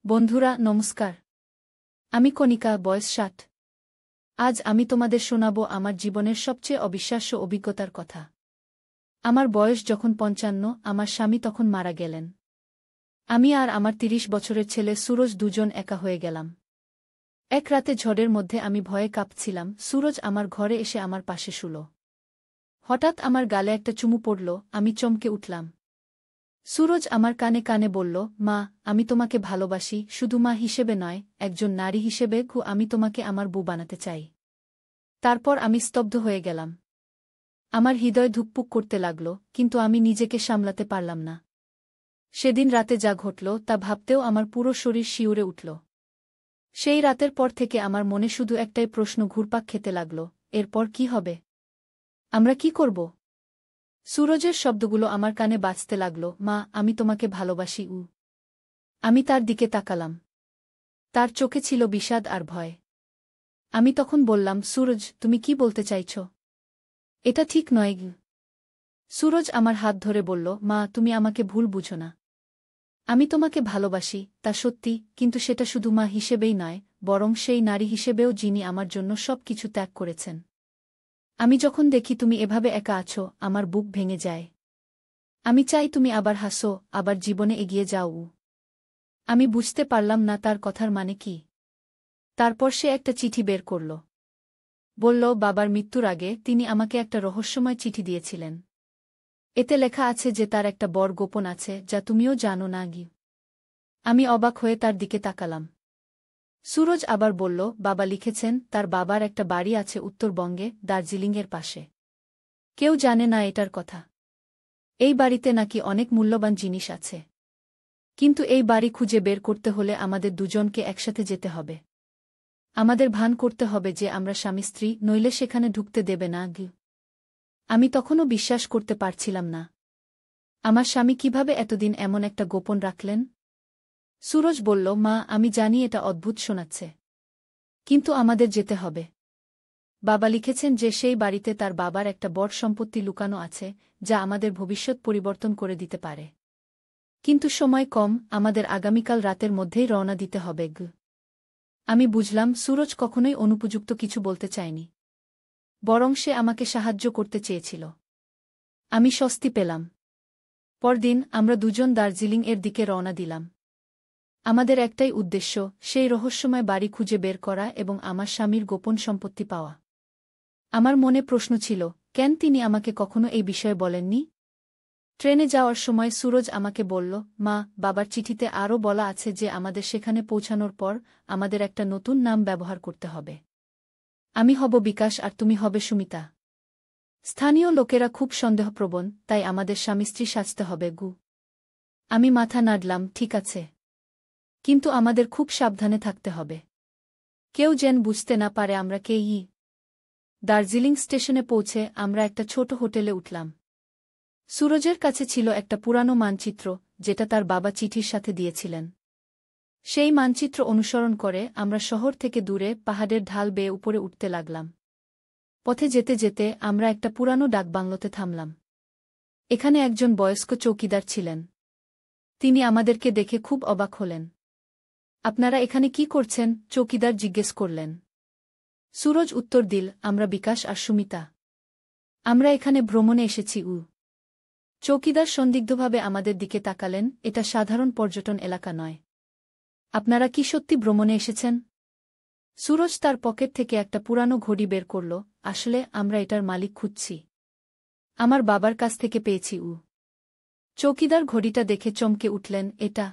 বন্ধুরা নমস্কার। আমি কণিকা, বয়স 60। আজ আমি তোমাদের শোনাব আমার জীবনের সবচেয়ে অবিশ্বাস্য অভিজ্ঞতার কথা। আমার বয়স যখন 55, আমার স্বামী তখন মারা গেলেন। আমি আর আমার 30 বছরের ছেলে সুরজ দুজন একা হয়ে গেলাম। এক রাতে ঝড়ের মধ্যে আমি ভয়ে কাঁপছিলাম। সুরজ আমার ঘরে এসে আমার পাশে শুল। হঠাৎ আমার গালে একটা চুমু পড়ল। আমি চমকে উঠলাম। সুরজ আমার কানে কানে বলল, মা, আমি তোমাকে ভালোবাসি, শুধু মা হিসেবে নয়, একজন নারী হিসেবে। আমি তোমাকে আমার বউ বানাতে চাই। তারপর আমি স্তব্ধ হয়ে গেলাম। আমার হৃদয় ধুকপুক করতে লাগল, কিন্তু আমি নিজেকে সামলাতে পারলাম না। সেদিন রাতে যা ঘটল তা ভাবতেও আমার পুরো শরীর শিউরে উঠল। সেই রাতের পর থেকে আমার মনে শুধু একটাই প্রশ্ন ঘুরপাক খেতে লাগল, এরপর কি হবে? আমরা কি করব? সুরজের শব্দগুলো আমার কানে বাজতে লাগল, মা, আমি তোমাকে ভালোবাসি। আমি তার দিকে তাকালাম। তার চোখে ছিল বিষাদ আর ভয়। আমি তখন বললাম, সুরজ, তুমি কি বলতে চাইছ? এটা ঠিক নয়। সুরজ আমার হাত ধরে বলল, মা, তুমি আমাকে ভুল বুঝো না। আমি তোমাকে ভালোবাসি, তা সত্যি, কিন্তু সেটা শুধু মা হিসেবেই নয়, বরং সেই নারী হিসেবেও যিনি আমার জন্য সব কিছু ত্যাগ করেছেন। আমি যখন দেখি তুমি এভাবে একা আছো, আমার বুক ভেঙে যায়। আমি চাই তুমি আবার হাসো, আবার জীবনে এগিয়ে যাও। আমি বুঝতে পারলাম না তার কথার মানে কি। তারপর সে একটা চিঠি বের করল। বলল, বাবার মৃত্যুর আগে তিনি আমাকে একটা রহস্যময় চিঠি দিয়েছিলেন। এতে লেখা আছে যে তার একটা বড় গোপন আছে, যা তুমিও জানো না। আমি অবাক হয়ে তার দিকে তাকালাম। সুরজ আবার বলল, বাবা লিখেছেন তার বাবার একটা বাড়ি আছে উত্তরবঙ্গে, দার্জিলিংয়ের পাশে। কেউ জানে না এটার কথা। এই বাড়িতে নাকি অনেক মূল্যবান জিনিস আছে। কিন্তু এই বাড়ি খুঁজে বের করতে হলে আমাদের দুজনকে একসাথে যেতে হবে। আমাদের ভান করতে হবে যে আমরা স্বামী স্ত্রী, নইলে সেখানে ঢুকতে দেবে না। আমি তখনও বিশ্বাস করতে পারছিলাম না। আমার স্বামী কিভাবে এতদিন এমন একটা গোপন রাখলেন? সুরজ বলল, মা, আমি জানি এটা অদ্ভুত শোনাচ্ছে, কিন্তু আমাদের যেতে হবে। বাবা লিখেছেন যে সেই বাড়িতে তার বাবার একটা বড় সম্পত্তি লুকানো আছে, যা আমাদের ভবিষ্যৎ পরিবর্তন করে দিতে পারে। কিন্তু সময় কম, আমাদের আগামীকাল রাতের মধ্যেই রওনা দিতে হবে। আমি বুঝলাম সুরজ কখনোই অনুপযুক্ত কিছু বলতে চায়নি, বরং সে আমাকে সাহায্য করতে চেয়েছিল। আমি স্বস্তি পেলাম। পরদিন আমরা দুজন দার্জিলিং এর দিকে রওনা দিলাম। আমাদের একটাই উদ্দেশ্য, সেই রহস্যময় বাড়ি খুঁজে বের করা এবং আমার স্বামীর গোপন সম্পত্তি পাওয়া। আমার মনে প্রশ্ন ছিল, কেন তিনি আমাকে কখনো এই বিষয়ে বলেননি? ট্রেনে যাওয়ার সময় সুরজ আমাকে বলল, মা, বাবার চিঠিতে আরও বলা আছে যে আমাদের সেখানে পৌঁছানোর পর আমাদের একটা নতুন নাম ব্যবহার করতে হবে। আমি হব বিকাশ আর তুমি হবে সুমিতা। স্থানীয় লোকেরা খুব সন্দেহপ্রবণ, তাই আমাদের স্বামী স্ত্রী সাজতে হবে। আমি মাথা নাড়লাম, ঠিক আছে। কিন্তু আমাদের খুব সাবধানে থাকতে হবে। কেউ যেন বুঝতে না পারে আমরা কে। দার্জিলিং স্টেশনে পৌঁছে আমরা একটা ছোট হোটেলে উঠলাম। সুরজের কাছে ছিল একটা পুরানো মানচিত্র, যেটা তার বাবা চিঠির সাথে দিয়েছিলেন। সেই মানচিত্র অনুসরণ করে আমরা শহর থেকে দূরে পাহাড়ের ঢাল বেয়ে উপরে উঠতে লাগলাম। পথে যেতে যেতে আমরা একটা পুরানো ডাকবাংলোতে থামলাম। এখানে একজন বয়স্ক চৌকিদার ছিলেন। তিনি আমাদেরকে দেখে খুব অবাক হলেন। আপনারা এখানে কি করছেন? চৌকিদার জিজ্ঞেস করলেন। সুরজ উত্তর দিল, আমরা বিকাশ আর সুমিতা। আমরা এখানে ভ্রমণে এসেছি। চৌকিদার সন্দিগ্ধভাবে আমাদের দিকে তাকালেন, এটা সাধারণ পর্যটন এলাকা নয়। আপনারা কি সত্যি ভ্রমণে এসেছেন? সুরজ তার পকেট থেকে একটা পুরানো ঘড়ি বের করল, আসলে আমরা এটার মালিক খুঁজছি। আমার বাবার কাছ থেকে পেয়েছি। চৌকিদার ঘড়িটা দেখে চমকে উঠলেন, এটা?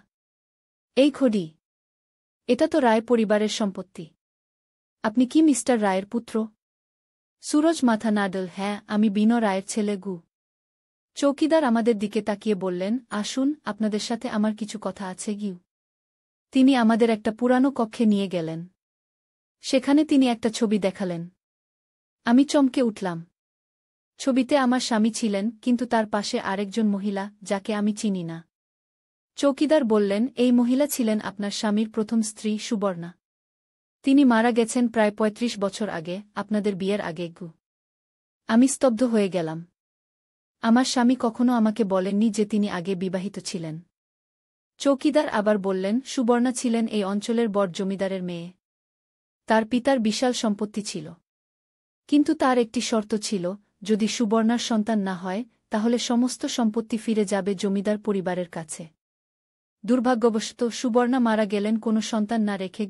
এই ঘড়ি? এটা তো রায় পরিবারের সম্পত্তি। আপনি কি মিস্টার রায়ের পুত্র? সুরজ মাথা নাড়ল, হ্যাঁ, আমি বিনো রায়ের ছেলে। চৌকিদার আমাদের দিকে তাকিয়ে বললেন, আসুন, আপনাদের সাথে আমার কিছু কথা আছে। তিনি আমাদের একটা পুরানো কক্ষে নিয়ে গেলেন। সেখানে তিনি একটা ছবি দেখালেন। আমি চমকে উঠলাম। ছবিতে আমার স্বামী ছিলেন, কিন্তু তার পাশে আরেকজন মহিলা, যাকে আমি চিনি না। চৌকিদার বললেন, এই মহিলা ছিলেন আপনার স্বামীর প্রথম স্ত্রী সুবর্ণা। তিনি মারা গেছেন প্রায় ৩৫ বছর আগে, আপনাদের বিয়ের আগে। আমি স্তব্ধ হয়ে গেলাম। আমার স্বামী কখনো আমাকে বলেননি যে তিনি আগে বিবাহিত ছিলেন। চৌকিদার আবার বললেন, সুবর্ণা ছিলেন এই অঞ্চলের বড় জমিদারের মেয়ে। তার পিতার বিশাল সম্পত্তি ছিল। কিন্তু তার একটি শর্ত ছিল, যদি সুবর্ণার সন্তান না হয় তাহলে সমস্ত সম্পত্তি ফিরে যাবে জমিদার পরিবারের কাছে। দুর্ভাগ্যবশত সুবর্ণা মারা গেলেন কোনো সন্তান না রেখে।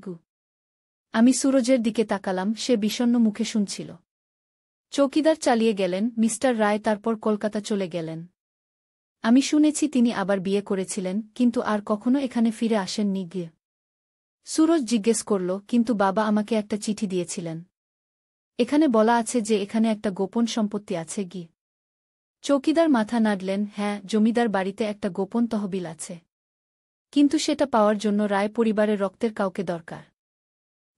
আমি সুরজের দিকে তাকালাম, সে বিষণ্ণ মুখে শুনছিল। চৌকিদার চালিয়ে গেলেন, মিস্টার রায় তারপর কলকাতা চলে গেলেন। আমি শুনেছি তিনি আবার বিয়ে করেছিলেন, কিন্তু আর কখনো এখানে ফিরে আসেননি। গিয়ে সুরজ জিজ্ঞেস করল, কিন্তু বাবা আমাকে একটা চিঠি দিয়েছিলেন। এখানে বলা আছে যে এখানে একটা গোপন সম্পত্তি আছে। চৌকিদার মাথা নাড়লেন, হ্যাঁ, জমিদার বাড়িতে একটা গোপন তহবিল আছে। কিন্তু সেটা পাওয়ার জন্য রায় পরিবারের রক্তের কাউকে দরকার।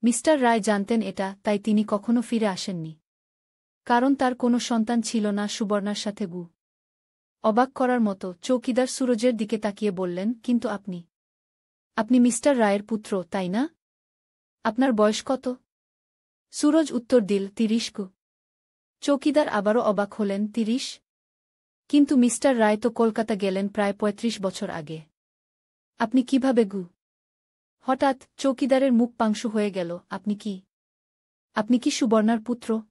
মিস্টার রায় জানতেন এটা, তাই তিনি কখনো ফিরে আসেননি। কারণ তার কোনো সন্তান ছিল না সুবর্ণার সাথে। অবাক করার মতো চৌকিদার সুরজের দিকে তাকিয়ে বললেন, কিন্তু আপনি মিস্টার রায়ের পুত্র, তাই না? আপনার বয়স কত? সুরজ উত্তর দিল, ৩০। চৌকিদার আবারও অবাক হলেন, ৩০? কিন্তু মিস্টার রায় তো কলকাতা গেলেন প্রায় ৩৫ বছর আগে। আপনি কিভাবে? হঠাৎ চৌকিদারের মুখ পাংশু হয়ে গেল। আপনি কি সুবর্ণার পুত্র?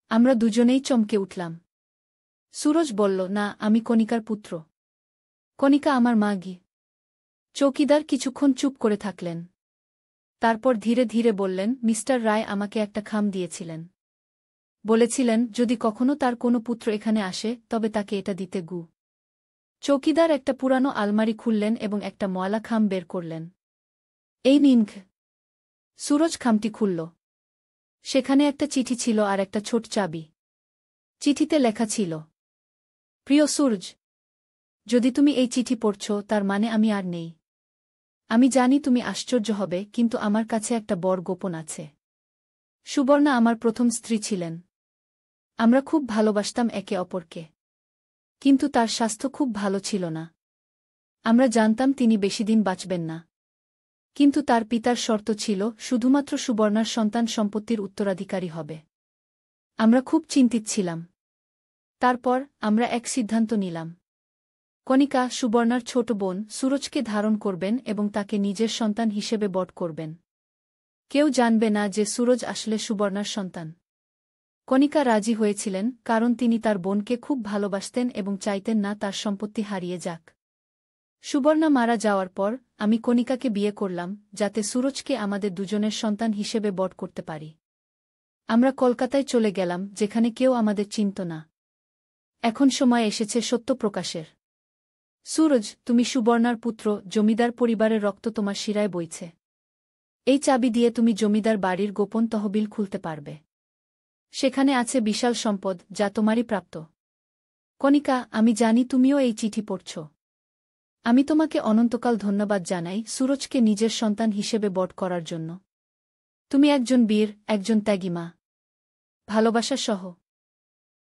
আমরা দুজনেই চমকে উঠলাম। সুরজ বলল, না, আমি কণিকার পুত্র। কণিকা আমার মা। চৌকিদার কিছুক্ষণ চুপ করে থাকলেন। তারপর ধীরে ধীরে বললেন, মিস্টার রায় আমাকে একটা খাম দিয়েছিলেন। বলেছিলেন, যদি কখনো তার কোনো পুত্র এখানে আসে তবে তাকে এটা দিতে। চৌকিদার একটা পুরানো আলমারি খুললেন এবং একটা ময়লা খাম বের করলেন। এই নিন। সুরজ খামটি খুলল। সেখানে একটা চিঠি ছিল আর একটা ছোট চাবি। চিঠিতে লেখা ছিল, প্রিয় সুরজ, যদি তুমি এই চিঠি পড়ছ তার মানে আমি আর নেই। আমি জানি তুমি আশ্চর্য হবে, কিন্তু আমার কাছে একটা বড় গোপন আছে। সুবর্ণা আমার প্রথম স্ত্রী ছিলেন। আমরা খুব ভালোবাসতাম একে অপরকে। কিন্তু তার স্বাস্থ্য খুব ভালো ছিল না। আমরা জানতাম তিনি বেশিদিন বাঁচবেন না। কিন্তু তার পিতার শর্ত ছিল, শুধুমাত্র সুবর্ণার সন্তান সম্পত্তির উত্তরাধিকারী হবে। আমরা খুব চিন্তিত ছিলাম। তারপর আমরা এক সিদ্ধান্ত নিলাম। কণিকা, সুবর্ণার ছোট বোন, সুরজকে ধারণ করবেন এবং তাকে নিজের সন্তান হিসেবে বড় করবেন। কেউ জানবে না যে সুরজ আসলে সুবর্ণার সন্তান। কণিকা রাজি হয়েছিলেন, কারণ তিনি তার বোনকে খুব ভালোবাসতেন এবং চাইতেন না তার সম্পত্তি হারিয়ে যাক। সুবর্ণা মারা যাওয়ার পর আমি কণিকাকে বিয়ে করলাম, যাতে সুরজকে আমাদের দুজনের সন্তান হিসেবে বড় করতে পারি। আমরা কলকাতায় চলে গেলাম, যেখানে কেউ আমাদের চিনত না। এখন সময় এসেছে সত্য প্রকাশের। সুরজ, তুমি সুবর্ণার পুত্র, জমিদার পরিবারের রক্ত তোমার শিরায় বইছে। এই চাবি দিয়ে তুমি জমিদার বাড়ির গোপন তহবিল খুলতে পারবে। সেখানে আছে বিশাল সম্পদ, যা তোমারই প্রাপ্য। কণিকা, আমি জানি তুমিও এই চিঠি পড়ছ। আমি তোমাকে অনন্তকাল ধন্যবাদ জানাই সুরজকে নিজের সন্তান হিসেবে বড় করার জন্য। তুমি একজন বীর, একজন ত্যাগী মা। ভালোবাসা সহ,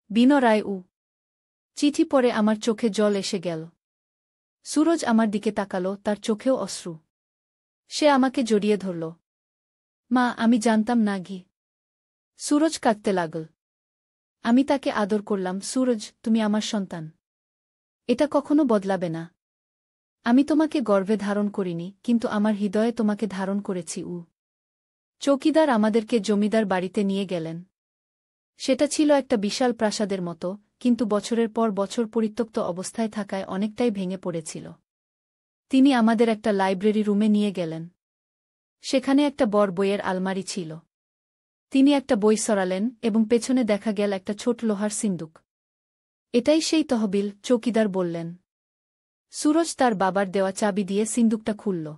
বিনো রায়। চিঠি পড়ে আমার চোখে জল এসে গেল। সুরজ আমার দিকে তাকাল, তার চোখেও অশ্রু। সে আমাকে জড়িয়ে ধরল। মা, আমি জানতাম না। সুরজ কাঁদতে লাগল। আমি তাকে আদর করলাম, সুরজ, তুমি আমার সন্তান। এটা কখনো বদলাবে না। আমি তোমাকে গর্ভে ধারণ করিনি, কিন্তু আমার হৃদয়ে তোমাকে ধারণ করেছি। চৌকিদার আমাদেরকে জমিদার বাড়িতে নিয়ে গেলেন। সেটা ছিল একটা বিশাল প্রাসাদের মতো, কিন্তু বছরের পর বছর পরিত্যক্ত অবস্থায় থাকায় অনেকটাই ভেঙে পড়েছিল। তিনি আমাদের একটা লাইব্রেরি রুমে নিয়ে গেলেন। সেখানে একটা বড় বইয়ের আলমারি ছিল। তিনি একটা বই সরালেন এবং পেছনে দেখা গেল একটা ছোট লোহার সিন্দুক। এটাই সেই তহবিল, চৌকিদার বললেন। সুরজ তার বাবার দেওয়া চাবি দিয়ে সিন্দুকটা খুলল।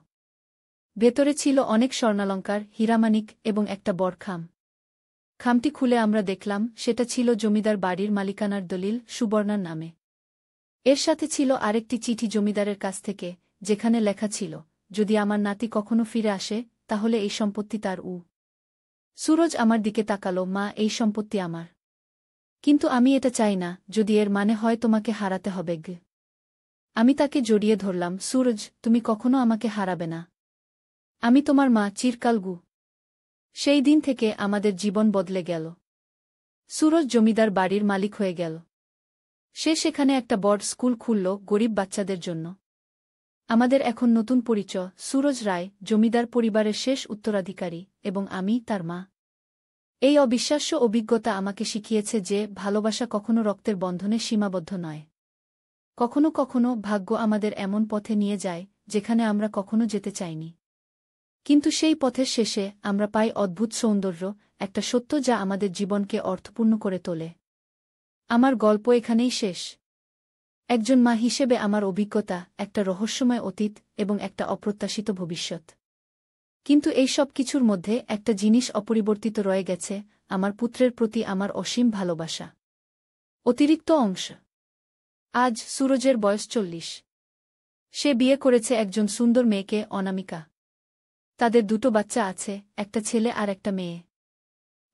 ভেতরে ছিল অনেক স্বর্ণালঙ্কার, হীরামানিক এবং একটা বড় খাম। খামটি খুলে আমরা দেখলাম, সেটা ছিল জমিদার বাড়ির মালিকানার দলিল, সুবর্ণার নামে। এর সাথে ছিল আরেকটি চিঠি জমিদারের কাছ থেকে, যেখানে লেখা ছিল, যদি আমার নাতি কখনো ফিরে আসে তাহলে এই সম্পত্তি তার। সুরজ আমার দিকে তাকাল, মা, এই সম্পত্তি আমার। কিন্তু আমি এটা চাই না, যদি এর মানে হয় তোমাকে হারাতে হবে। আমি তাকে জড়িয়ে ধরলাম, সুরজ, তুমি কখনো আমাকে হারাবে না। আমি তোমার মা, চিরকাল। সেই দিন থেকে আমাদের জীবন বদলে গেল। সুরজ জমিদার বাড়ির মালিক হয়ে গেল। সে সেখানে একটা বড় স্কুল খুলল, গরিব বাচ্চাদের জন্য। আমাদের এখন নতুন পরিচয়, সুরজ রায়, জমিদার পরিবারের শেষ উত্তরাধিকারী, এবং আমি তার মা। এই অবিশ্বাস্য অভিজ্ঞতা আমাকে শিখিয়েছে যে ভালোবাসা কখনো রক্তের বন্ধনে সীমাবদ্ধ নয়। কখনো কখনো ভাগ্য আমাদের এমন পথে নিয়ে যায় যেখানে আমরা কখনো যেতে চাইনি। কিন্তু সেই পথের শেষে আমরা পাই অদ্ভুত সৌন্দর্য, একটা সত্য যা আমাদের জীবনকে অর্থপূর্ণ করে তোলে। আমার গল্প এখানেই শেষ। একজন মা হিসেবে আমার অভিজ্ঞতা, একটা রহস্যময় অতীত এবং একটা অপ্রত্যাশিত ভবিষ্যৎ। কিন্তু এই সব কিছুর মধ্যে একটা জিনিস অপরিবর্তিত রয়ে গেছে, আমার পুত্রের প্রতি আমার অসীম ভালোবাসা। অতিরিক্ত অংশ। আজ সুরজের বয়স 40। সে বিয়ে করেছে একজন সুন্দর মেয়েকে, অনামিকা। তাদের দুটো বাচ্চা আছে, একটা ছেলে আর একটা মেয়ে।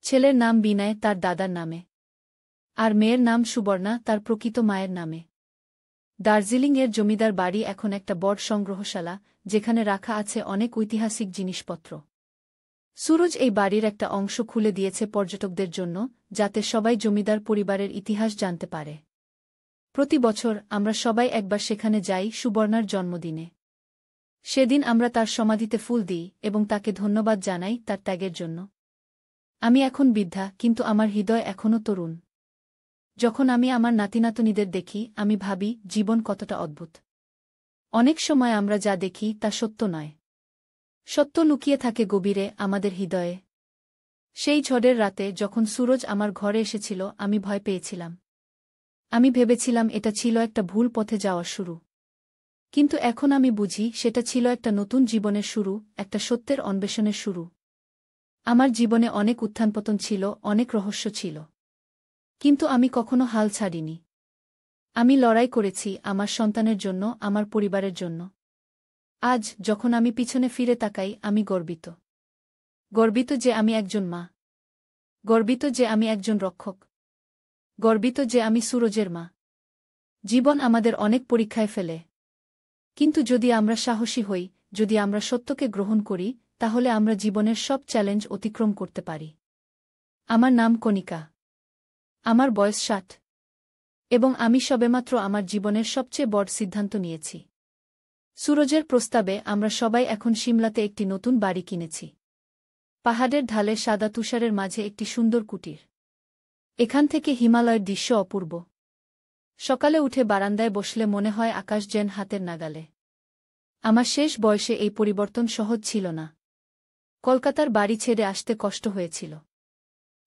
ছেলের নাম বিনয়, তার দাদার নামে। আর মেয়ের নাম সুবর্ণা, তার প্রকৃত মায়ের নামে। দার্জিলিংয়ের জমিদার বাড়ি এখন একটা বড় সংগ্রহশালা, যেখানে রাখা আছে অনেক ঐতিহাসিক জিনিসপত্র। সুরজ এই বাড়ির একটা অংশ খুলে দিয়েছে পর্যটকদের জন্য, যাতে সবাই জমিদার পরিবারের ইতিহাস জানতে পারে। প্রতি বছর আমরা সবাই একবার সেখানে যাই সুবর্ণার জন্মদিনে। সেদিন আমরা তার সমাধিতে ফুল দিই এবং তাকে ধন্যবাদ জানাই তার ত্যাগের জন্য। আমি এখন বৃদ্ধা, কিন্তু আমার হৃদয় এখনও তরুণ। যখন আমি আমার নাতিনাতনীদের দেখি, আমি ভাবি জীবন কতটা অদ্ভুত। অনেক সময় আমরা যা দেখি তা সত্য নয়। সত্য লুকিয়ে থাকে গভীরে, আমাদের হৃদয়ে। সেই ঝড়ের রাতে যখন সুরজ আমার ঘরে এসেছিল, আমি ভয় পেয়েছিলাম। আমি ভেবেছিলাম এটা ছিল একটা ভুল পথে যাওয়ার শুরু। কিন্তু এখন আমি বুঝি সেটা ছিল একটা নতুন জীবনের শুরু, একটা সত্যের অন্বেষণের শুরু। আমার জীবনে অনেক উত্থানপতন ছিল, অনেক রহস্য ছিল। কিন্তু আমি কখনো হাল ছাড়িনি। আমি লড়াই করেছি আমার সন্তানের জন্য, আমার পরিবারের জন্য। আজ যখন আমি পিছনে ফিরে তাকাই, আমি গর্বিত। গর্বিত যে আমি একজন মা। গর্বিত যে আমি একজন রক্ষক। গর্বিত যে আমি সুরজের মা। জীবন আমাদের অনেক পরীক্ষায় ফেলে। কিন্তু যদি আমরা সাহসী হই, যদি আমরা সত্যকে গ্রহণ করি, তাহলে আমরা জীবনের সব চ্যালেঞ্জ অতিক্রম করতে পারি। আমার নাম কণিকা। আমার বয়স 60। এবং আমি সবেমাত্র আমার জীবনের সবচেয়ে বড় সিদ্ধান্ত নিয়েছি। সুরজের প্রস্তাবে আমরা সবাই এখন সিমলাতে একটি নতুন বাড়ি কিনেছি। পাহাড়ের ঢালে সাদা তুষারের মাঝে একটি সুন্দর কুটির। এখান থেকে হিমালয়ের দৃশ্য অপূর্ব। সকালে উঠে বারান্দায় বসলে মনে হয় আকাশ যেন হাতের নাগালে। আমার শেষ বয়সে এই পরিবর্তন সহজ ছিল না। কলকাতার বাড়ি ছেড়ে আসতে কষ্ট হয়েছিল।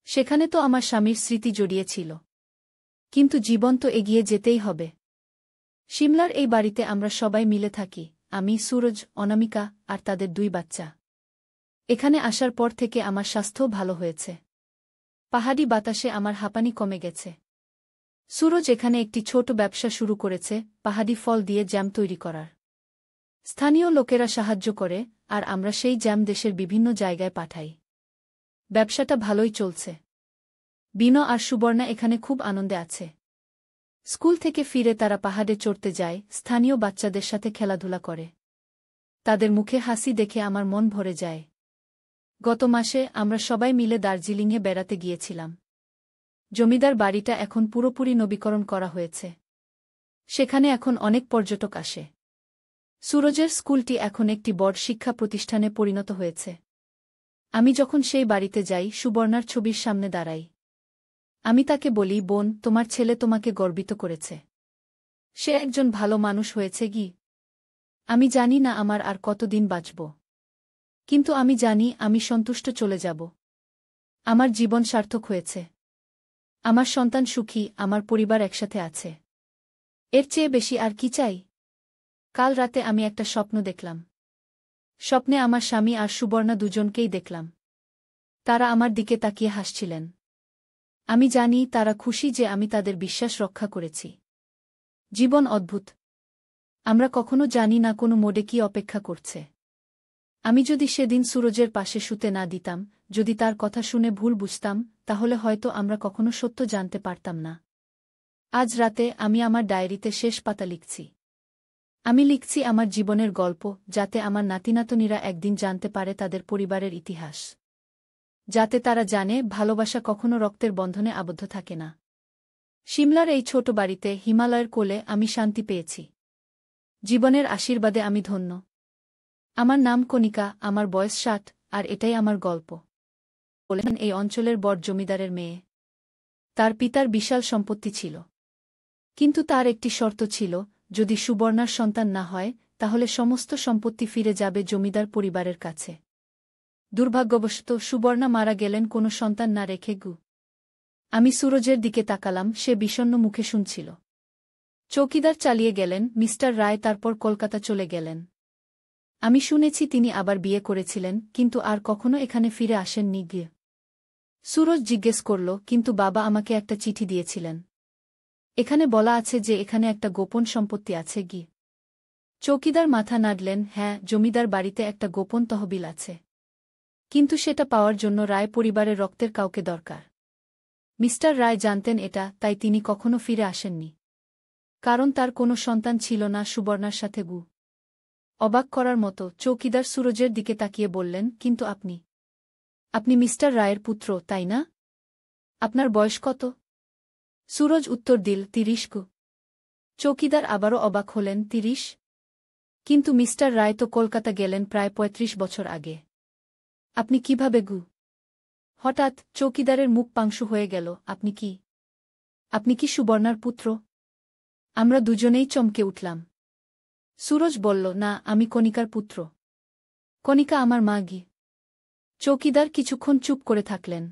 সেখানে তো আমার স্বামীর স্মৃতি জড়িয়েছিল। কিন্তু জীবন তো এগিয়ে যেতেই হবে। সিমলার এই বাড়িতে আমরা সবাই মিলে থাকি, আমি, সুরজ, অনামিকা আর তাদের 2 বাচ্চা। এখানে আসার পর থেকে আমার স্বাস্থ্যও ভালো হয়েছে। পাহাড়ি বাতাসে আমার হাঁপানি কমে গেছে। সুরজ এখানে একটি ছোট ব্যবসা শুরু করেছে, পাহাড়ি ফল দিয়ে জ্যাম তৈরি করার। স্থানীয় লোকেরা সাহায্য করে, আর আমরা সেই জ্যাম দেশের বিভিন্ন জায়গায় পাঠাই। ব্যবসাটা ভালোই চলছে। বিনো আর সুবর্ণা এখানে খুব আনন্দে আছে। স্কুল থেকে ফিরে তারা পাহাড়ে চড়তে যায়, স্থানীয় বাচ্চাদের সাথে খেলাধুলা করে। তাদের মুখে হাসি দেখে আমার মন ভরে যায়। গত মাসে আমরা সবাই মিলে দার্জিলিংয়ে বেড়াতে গিয়েছিলাম। জমিদার বাড়িটা এখন পুরোপুরি নবীকরণ করা হয়েছে। সেখানে এখন অনেক পর্যটক আসে। সুরজের স্কুলটি এখন একটি বড় শিক্ষা প্রতিষ্ঠানে পরিণত হয়েছে। আমি যখন সেই বাড়িতে যাই, সুবর্ণার ছবির সামনে দাঁড়াই। আমি তাকে বলি, বোন, তোমার ছেলে তোমাকে গর্বিত করেছে। সে একজন ভালো মানুষ হয়েছে কি? আমি জানি না আমার আর কতদিন বাঁচব। কিন্তু আমি জানি আমি সন্তুষ্ট চলে যাব। আমার জীবন সার্থক হয়েছে। আমার সন্তান সুখী, আমার পরিবার একসাথে আছে। এর চেয়ে বেশি আর কি চাই? কাল রাতে আমি একটা স্বপ্ন দেখলাম। স্বপ্নে আমার স্বামী আর সুবর্ণা দুজনকেই দেখলাম। তারা আমার দিকে তাকিয়ে হাসছিলেন। আমি জানি তারা খুশি যে আমি তাদের বিশ্বাস রক্ষা করেছি। জীবন অদ্ভুত। আমরা কখনো জানি না কোনো মোড়ে কি অপেক্ষা করছে। আমি যদি সেদিন সুরজের পাশে শুতে না দিতাম, যদি তার কথা শুনে ভুল বুঝতাম, তাহলে হয়তো আমরা কখনো সত্য জানতে পারতাম না। আজ রাতে আমি আমার ডায়েরিতে শেষ পাতা লিখছি। আমি লিখছি আমার জীবনের গল্প, যাতে আমার নাতিনাতনীরা একদিন জানতে পারে তাদের পরিবারের ইতিহাস। যাতে তারা জানে ভালোবাসা কখনো রক্তের বন্ধনে আবদ্ধ থাকে না। সিমলার এই ছোট বাড়িতে, হিমালয়ের কোলে আমি শান্তি পেয়েছি। জীবনের আশীর্বাদে আমি ধন্য। আমার নাম কণিকা, আমার বয়স 60, আর এটাই আমার গল্প। বলেন এই অঞ্চলের বড় জমিদারের মেয়ে। তার পিতার বিশাল সম্পত্তি ছিল। কিন্তু তার একটি শর্ত ছিল, যদি সুবর্ণার সন্তান না হয় তাহলে সমস্ত সম্পত্তি ফিরে যাবে জমিদার পরিবারের কাছে। দুর্ভাগ্যবশত সুবর্ণা মারা গেলেন কোনো সন্তান না রেখে। আমি সুরজের দিকে তাকালাম, সে বিষণ্ণ মুখে শুনছিল। চৌকিদার চালিয়ে গেলেন, মিস্টার রায় তারপর কলকাতা চলে গেলেন। আমি শুনেছি তিনি আবার বিয়ে করেছিলেন, কিন্তু আর কখনো এখানে ফিরে আসেননি। গিয়ে সুরজ জিজ্ঞেস করল, কিন্তু বাবা আমাকে একটা চিঠি দিয়েছিলেন। এখানে বলা আছে যে এখানে একটা গোপন সম্পত্তি আছে। চৌকিদার মাথা নাড়লেন, হ্যাঁ, জমিদার বাড়িতে একটা গোপন তহবিল আছে। কিন্তু সেটা পাওয়ার জন্য রায় পরিবারের রক্তের কাউকে দরকার। মিস্টার রায় জানতেন এটা, তাই তিনি কখনো ফিরে আসেননি। কারণ তার কোনো সন্তান ছিল না সুবর্ণার সাথে। অবাক করার মতো চৌকিদার সুরজের দিকে তাকিয়ে বললেন, কিন্তু আপনি মিস্টার রায়ের পুত্র, তাই না? আপনার বয়স কত? সুরজ উত্তর দিল, 30। চৌকিদার আবারও অবাক হলেন, 30? কিন্তু মিস্টার রায় তো কলকাতা গেলেন প্রায় 35 বছর আগে। আপনি কিভাবে? হঠাৎ চৌকিদারের মুখ পাংশু হয়ে গেল। আপনি কি সুবর্ণার পুত্র? আমরা দুজনেই চমকে উঠলাম। সুরজ বলল, না, আমি কণিকার পুত্র। কণিকা আমার মা। চৌকিদার কিছুক্ষণ চুপ করে থাকলেন।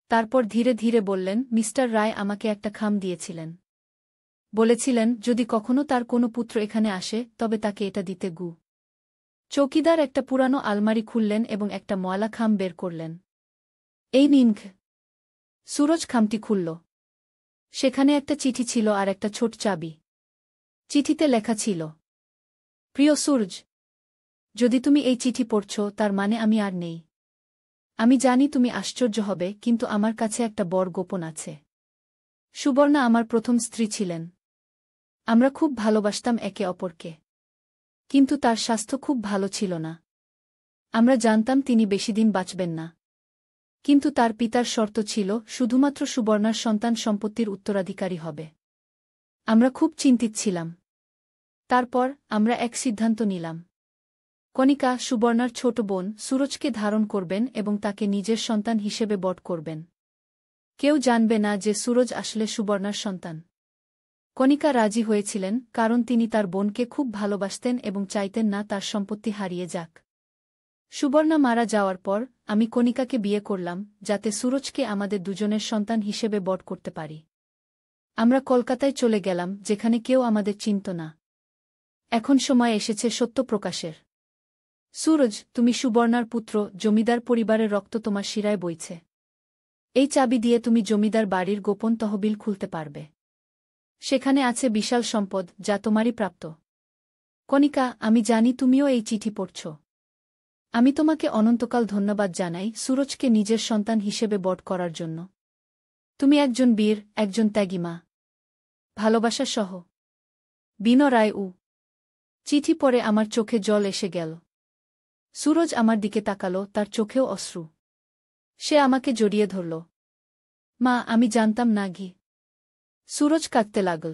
তারপর ধীরে ধীরে বললেন, মিস্টার রায় আমাকে একটা খাম দিয়েছিলেন। বলেছিলেন যদি কখনো তার কোনো পুত্র এখানে আসে তবে তাকে এটা দিতে। চৌকিদার একটা পুরানো আলমারি খুললেন এবং একটা ময়লা খাম বের করলেন। এই নিন। সুরজ খামটি খুলল। সেখানে একটা চিঠি ছিল আর একটা ছোট চাবি। চিঠিতে লেখা ছিল, প্রিয় সূরজ, যদি তুমি এই চিঠি পড়ছ তার মানে আমি আর নেই। আমি জানি তুমি আশ্চর্য হবে, কিন্তু আমার কাছে একটা বড় গোপন আছে। সুবর্ণা আমার প্রথম স্ত্রী ছিলেন। আমরা খুব ভালোবাসতাম একে অপরকে। কিন্তু তার স্বাস্থ্য খুব ভালো ছিল না। আমরা জানতাম তিনি বেশিদিন বাঁচবেন না। কিন্তু তার পিতার শর্ত ছিল শুধুমাত্র সুবর্ণার সন্তান সম্পত্তির উত্তরাধিকারী হবে। আমরা খুব চিন্তিত ছিলাম। তারপর আমরা এক সিদ্ধান্ত নিলাম। কণিকা, সুবর্ণার ছোট বোন, সুরজকে ধারণ করবেন এবং তাকে নিজের সন্তান হিসেবে বট করবেন। কেউ জানবে না যে সুরজ আসলে সুবর্ণার সন্তান। কণিকা রাজি হয়েছিলেন কারণ তিনি তার বোনকে খুব ভালোবাসতেন এবং চাইতেন না তার সম্পত্তি হারিয়ে যাক। সুবর্ণা মারা যাওয়ার পর আমি কণিকাকে বিয়ে করলাম, যাতে সুরজকে আমাদের দুজনের সন্তান হিসেবে বট করতে পারি। আমরা কলকাতায় চলে গেলাম, যেখানে কেউ আমাদের চিনত না। এখন সময় এসেছে সত্য প্রকাশের। সুরজ, তুমি সুবর্ণার পুত্র, জমিদার পরিবারের রক্ত তোমার শিরায় বইছে। এই চাবি দিয়ে তুমি জমিদার বাড়ির গোপন তহবিল খুলতে পারবে। সেখানে আছে বিশাল সম্পদ, যা তোমারই প্রাপ্ত। কণিকা, আমি জানি তুমিও এই চিঠি পড়ছ। আমি তোমাকে অনন্তকাল ধন্যবাদ জানাই সুরজকে নিজের সন্তান হিসেবে বট করার জন্য। তুমি একজন বীর, একজন ত্যাগী মা। ভালোবাসা সহ, বিনো রায়। চিঠি পড়ে আমার চোখে জল এসে গেল। সুরজ আমার দিকে তাকালো, তার চোখেও অশ্রু। সে আমাকে জড়িয়ে ধরল। মা, আমি জানতাম না। সুরজ কাঁদতে লাগল।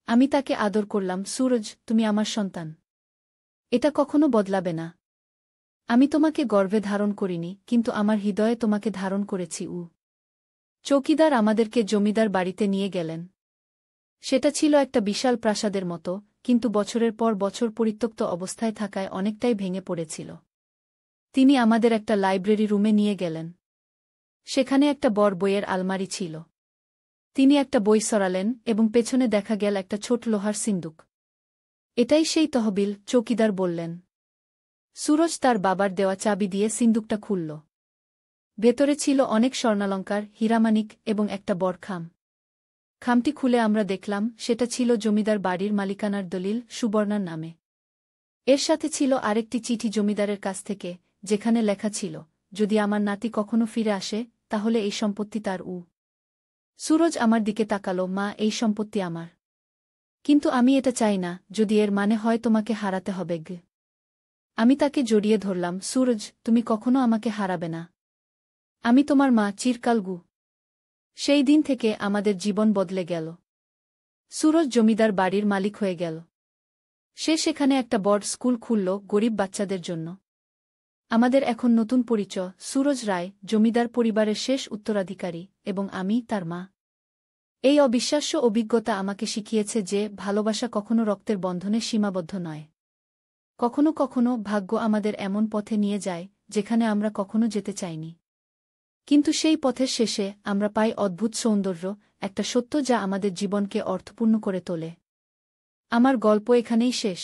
আমি তাকে আদর করলাম। সুরজ, তুমি আমার সন্তান। এটা কখনো বদলাবে না। আমি তোমাকে গর্ভে ধারণ করিনি, কিন্তু আমার হৃদয়ে তোমাকে ধারণ করেছি। চৌকিদার আমাদেরকে জমিদার বাড়িতে নিয়ে গেলেন। সেটা ছিল একটা বিশাল প্রাসাদের মতো, কিন্তু বছরের পর বছর পরিত্যক্ত অবস্থায় থাকায় অনেকটাই ভেঙে পড়েছিল। তিনি আমাদের একটা লাইব্রেরি রুমে নিয়ে গেলেন। সেখানে একটা বড় বইয়ের আলমারি ছিল। তিনি একটা বই সরালেন এবং পেছনে দেখা গেল একটা ছোট লোহার সিন্দুক। এটাই সেই তহবিল, চৌকিদার বললেন। সুরজ তার বাবার দেওয়া চাবি দিয়ে সিন্দুকটা খুলল। ভেতরে ছিল অনেক স্বর্ণালঙ্কার, হীরামানিক এবং একটা বড় খাম। খামটি খুলে আমরা দেখলাম সেটা ছিল জমিদার বাড়ির মালিকানার দলিল, সুবর্ণার নামে। এর সাথে ছিল আরেকটি চিঠি জমিদারের কাছ থেকে, যেখানে লেখা ছিল, যদি আমার নাতি কখনো ফিরে আসে তাহলে এই সম্পত্তি তার। সুরজ আমার দিকে তাকালো, মা, এই সম্পত্তি আমার। কিন্তু আমি এটা চাই না, যদি এর মানে হয় তোমাকে হারাতে হবে। আমি তাকে জড়িয়ে ধরলাম। সুরজ, তুমি কখনো আমাকে হারাবে না। আমি তোমার মা, চিরকাল। সেই দিন থেকে আমাদের জীবন বদলে গেল। সুরজ জমিদার বাড়ির মালিক হয়ে গেল। সে সেখানে একটা বড় স্কুল খুলল গরিব বাচ্চাদের জন্য। আমাদের এখন নতুন পরিচয়, সুরজ রায়, জমিদার পরিবারের শেষ উত্তরাধিকারী, এবং আমি তার মা। এই অবিশ্বাস্য অভিজ্ঞতা আমাকে শিখিয়েছে যে ভালোবাসা কখনো রক্তের বন্ধনে সীমাবদ্ধ নয়। কখনো কখনো ভাগ্য আমাদের এমন পথে নিয়ে যায় যেখানে আমরা কখনো যেতে চাইনি। কিন্তু সেই পথের শেষে আমরা পাই অদ্ভুত সৌন্দর্য, একটা সত্য যা আমাদের জীবনকে অর্থপূর্ণ করে তোলে। আমার গল্প এখানেই শেষ।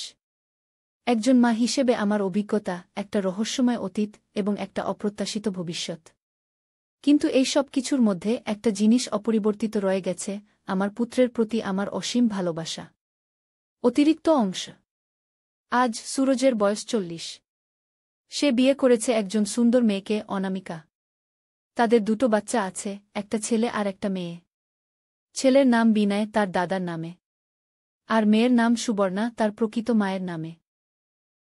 একজন মা হিসেবে আমার অভিজ্ঞতা, একটা রহস্যময় অতীত এবং একটা অপ্রত্যাশিত ভবিষ্যৎ। কিন্তু এই সব কিছুর মধ্যে একটা জিনিস অপরিবর্তিত রয়ে গেছে, আমার পুত্রের প্রতি আমার অসীম ভালোবাসা। অতিরিক্ত অংশ। আজ সুরজের বয়স 40। সে বিয়ে করেছে একজন সুন্দর মেয়েকে, অনামিকা। তাদের দুটো বাচ্চা আছে, একটা ছেলে আর একটা মেয়ে। ছেলের নাম বিনয়, তার দাদার নামে। আর মেয়ের নাম সুবর্ণা, তার প্রকৃত মায়ের নামে।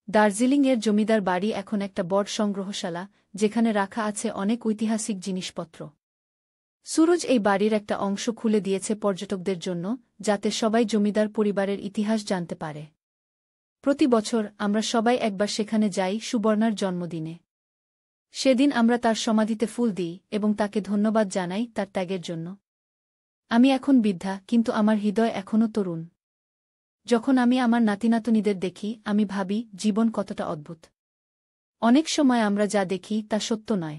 দার্জিলিংয়ের জমিদার বাড়ি এখন একটা বড় সংগ্রহশালা, যেখানে রাখা আছে অনেক ঐতিহাসিক জিনিসপত্র। সুরজ এই বাড়ির একটা অংশ খুলে দিয়েছে পর্যটকদের জন্য, যাতে সবাই জমিদার পরিবারের ইতিহাস জানতে পারে। প্রতি বছর আমরা সবাই একবার সেখানে যাই সুবর্ণার জন্মদিনে। সেদিন আমরা তার সমাধিতে ফুল দিই এবং তাকে ধন্যবাদ জানাই তার ত্যাগের জন্য। আমি এখন বৃদ্ধা, কিন্তু আমার হৃদয় এখনও তরুণ। যখন আমি আমার নাতিনাতনীদের দেখি, আমি ভাবি জীবন কতটা অদ্ভুত। অনেক সময় আমরা যা দেখি তা সত্য নয়।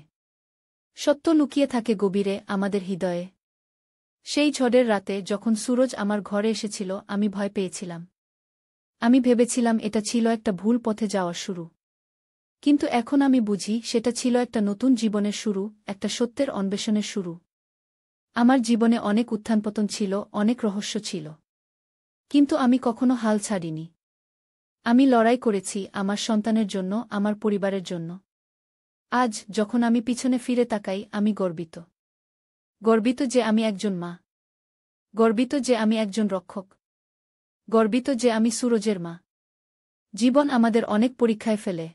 সত্য লুকিয়ে থাকে গভীরে, আমাদের হৃদয়ে। সেই ঝড়ের রাতে যখন সুরজ আমার ঘরে এসেছিল, আমি ভয় পেয়েছিলাম। আমি ভেবেছিলাম এটা ছিল একটা ভুল পথে যাওয়ার শুরু। কিন্তু এখন আমি বুঝি সেটা ছিল একটা নতুন জীবনের শুরু, একটা সত্যের অন্বেষণের শুরু। আমার জীবনে অনেক উত্থানপতন ছিল, অনেক রহস্য ছিল। কিন্তু আমি কখনো হাল ছাড়িনি। আমি লড়াই করেছি আমার সন্তানের জন্য, আমার পরিবারের জন্য। আজ যখন আমি পিছনে ফিরে তাকাই, আমি গর্বিত। গর্বিত যে আমি একজন মা। গর্বিত যে আমি একজন রক্ষক। গর্বিত যে আমি সুরজের মা। জীবন আমাদের অনেক পরীক্ষায় ফেলে।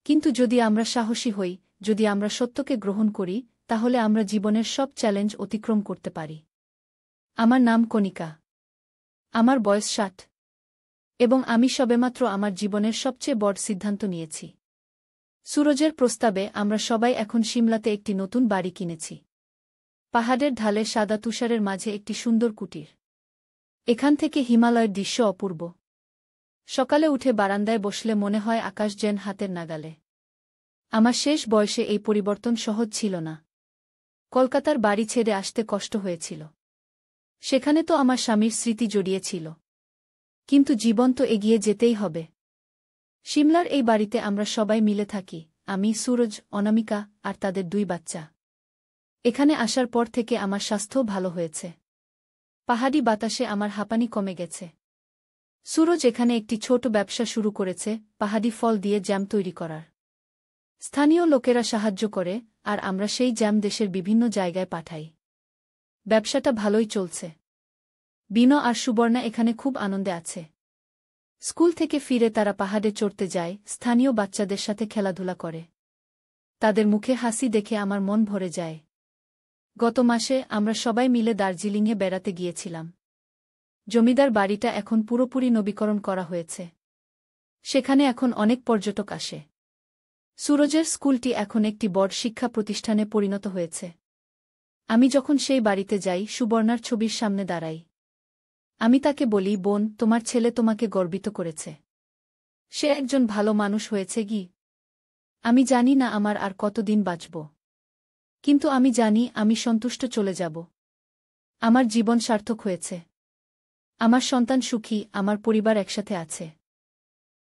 কিন্তু যদি আমরা সাহসী হই, যদি আমরা সত্যকে গ্রহণ করি, তাহলে আমরা জীবনের সব চ্যালেঞ্জ অতিক্রম করতে পারি। আমার নাম কণিকা। আমার বয়স 60। এবং আমি সবেমাত্র আমার জীবনের সবচেয়ে বড় সিদ্ধান্ত নিয়েছি। সুরজের প্রস্তাবে আমরা সবাই এখন সিমলাতে একটি নতুন বাড়ি কিনেছি। পাহাড়ের ঢালে সাদা তুষারের মাঝে একটি সুন্দর কুটির। এখান থেকে হিমালয়ের দৃশ্য অপূর্ব। সকালে উঠে বারান্দায় বসলে মনে হয় আকাশ যেন হাতের নাগালে। আমার শেষ বয়সে এই পরিবর্তন সহজ ছিল না। কলকাতার বাড়ি ছেড়ে আসতে কষ্ট হয়েছিল। সেখানে তো আমার স্বামীর স্মৃতি জড়িয়েছিল। কিন্তু জীবন তো এগিয়ে যেতেই হবে। সিমলার এই বাড়িতে আমরা সবাই মিলে থাকি, আমি, সুরজ, অনামিকা আর তাদের 2 বাচ্চা। এখানে আসার পর থেকে আমার স্বাস্থ্যও ভালো হয়েছে। পাহাড়ি বাতাসে আমার হাঁপানি কমে গেছে। সুরজ এখানে একটি ছোট ব্যবসা শুরু করেছে, পাহাড়ি ফল দিয়ে জ্যাম তৈরি করার। স্থানীয় লোকেরা সাহায্য করে, আর আমরা সেই জ্যাম দেশের বিভিন্ন জায়গায় পাঠাই। ব্যবসাটা ভালোই চলছে। বিনো আর সুবর্ণা এখানে খুব আনন্দে আছে। স্কুল থেকে ফিরে তারা পাহাড়ে চড়তে যায়, স্থানীয় বাচ্চাদের সাথে খেলাধুলা করে। তাদের মুখে হাসি দেখে আমার মন ভরে যায়। গত মাসে আমরা সবাই মিলে দার্জিলিংয়ে বেড়াতে গিয়েছিলাম। জমিদার বাড়িটা এখন পুরোপুরি নবীকরণ করা হয়েছে। সেখানে এখন অনেক পর্যটক আসে। সুরজের স্কুলটি এখন একটি বড় শিক্ষা প্রতিষ্ঠানে পরিণত হয়েছে। আমি যখন সেই বাড়িতে যাই, সুবর্ণার ছবির সামনে দাঁড়াই। আমি তাকে বলি, বোন, তোমার ছেলে তোমাকে গর্বিত করেছে। সে একজন ভালো মানুষ হয়েছে কি? আমি জানি না আমার আর কতদিন বাঁচব। কিন্তু আমি জানি আমি সন্তুষ্ট চলে যাব। আমার জীবন সার্থক হয়েছে। আমার সন্তান সুখী, আমার পরিবার একসাথে আছে।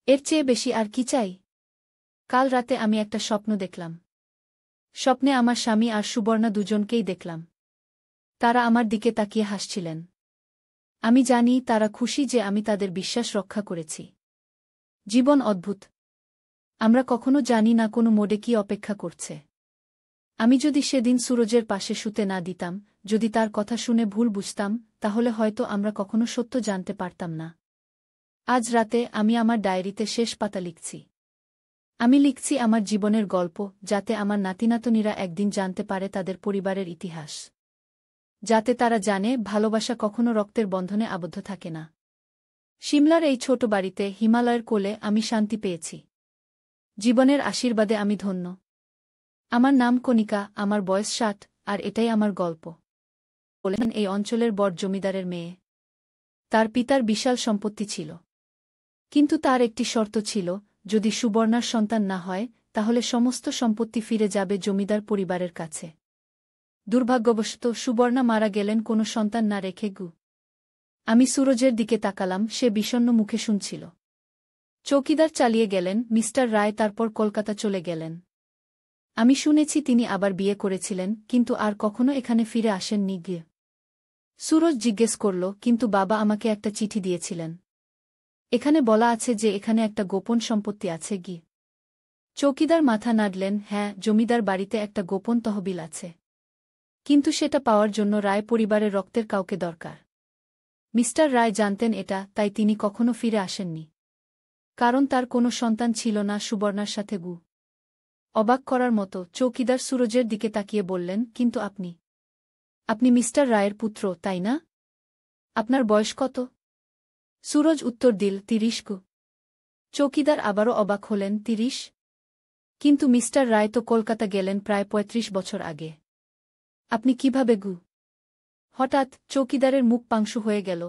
এর চেয়ে বেশি আর কি চাই? কাল রাতে আমি একটা স্বপ্ন দেখলাম। স্বপ্নে আমার স্বামী আর সুবর্ণা দুজনকেই দেখলাম। তারা আমার দিকে তাকিয়ে হাসছিলেন। আমি জানি তারা খুশি যে আমি তাদের বিশ্বাস রক্ষা করেছি। জীবন অদ্ভুত। আমরা কখনো জানি না কোনো মোড়ে কি অপেক্ষা করছে। আমি যদি সেদিন সুরজের পাশে শুতে না দিতাম, যদি তার কথা শুনে ভুল বুঝতাম, তাহলে হয়তো আমরা কখনো সত্য জানতে পারতাম না। আজ রাতে আমি আমার ডায়েরিতে শেষ পাতা লিখছি। আমি লিখছি আমার জীবনের গল্প, যাতে আমার নাতিনাতনীরা একদিন জানতে পারে তাদের পরিবারের ইতিহাস। যাতে তারা জানে ভালোবাসা কখনো রক্তের বন্ধনে আবদ্ধ থাকে না। সিমলার এই ছোট বাড়িতে হিমালয়ের কোলে আমি শান্তি পেয়েছি। জীবনের আশীর্বাদে আমি ধন্য। আমার নাম কণিকা, আমার বয়স 60, আর এটাই আমার গল্প। বলেন এই অঞ্চলের বড় জমিদারের মেয়ে। তার পিতার বিশাল সম্পত্তি ছিল, কিন্তু তার একটি শর্ত ছিল, যদি সুবর্ণার সন্তান না হয় তাহলে সমস্ত সম্পত্তি ফিরে যাবে জমিদার পরিবারের কাছে। দুর্ভাগ্যবশত সুবর্ণা মারা গেলেন কোনো সন্তান না রেখে। আমি সুরজের দিকে তাকালাম, সে বিষণ্ণ মুখে শুনছিল। চৌকিদার চালিয়ে গেলেন, মিস্টার রায় তারপর কলকাতা চলে গেলেন। আমি শুনেছি তিনি আবার বিয়ে করেছিলেন, কিন্তু আর কখনো এখানে ফিরে আসেননি। গিয়ে সুরজ জিজ্ঞেস করল, কিন্তু বাবা আমাকে একটা চিঠি দিয়েছিলেন। এখানে বলা আছে যে এখানে একটা গোপন সম্পত্তি আছে। চৌকিদার মাথা নাড়লেন, হ্যাঁ, জমিদার বাড়িতে একটা গোপন তহবিল আছে, কিন্তু সেটা পাওয়ার জন্য রায় পরিবারের রক্তের কাউকে দরকার। মিস্টার রায় জানতেন এটা, তাই তিনি কখনো ফিরে আসেননি, কারণ তার কোনো সন্তান ছিল না সুবর্ণার সাথে। অবাক করার মতো চৌকিদার সুরজের দিকে তাকিয়ে বললেন, কিন্তু আপনি মিস্টার রায়ের পুত্র, তাই না? আপনার বয়স কত? সুরজ উত্তর দিল, 30। চৌকিদার আবারও অবাক হলেন, 30? কিন্তু মিস্টার রায় তো কলকাতা গেলেন প্রায় 35 বছর আগে। আপনি কিভাবে? হঠাৎ চৌকিদারের মুখ পাংশু হয়ে গেল।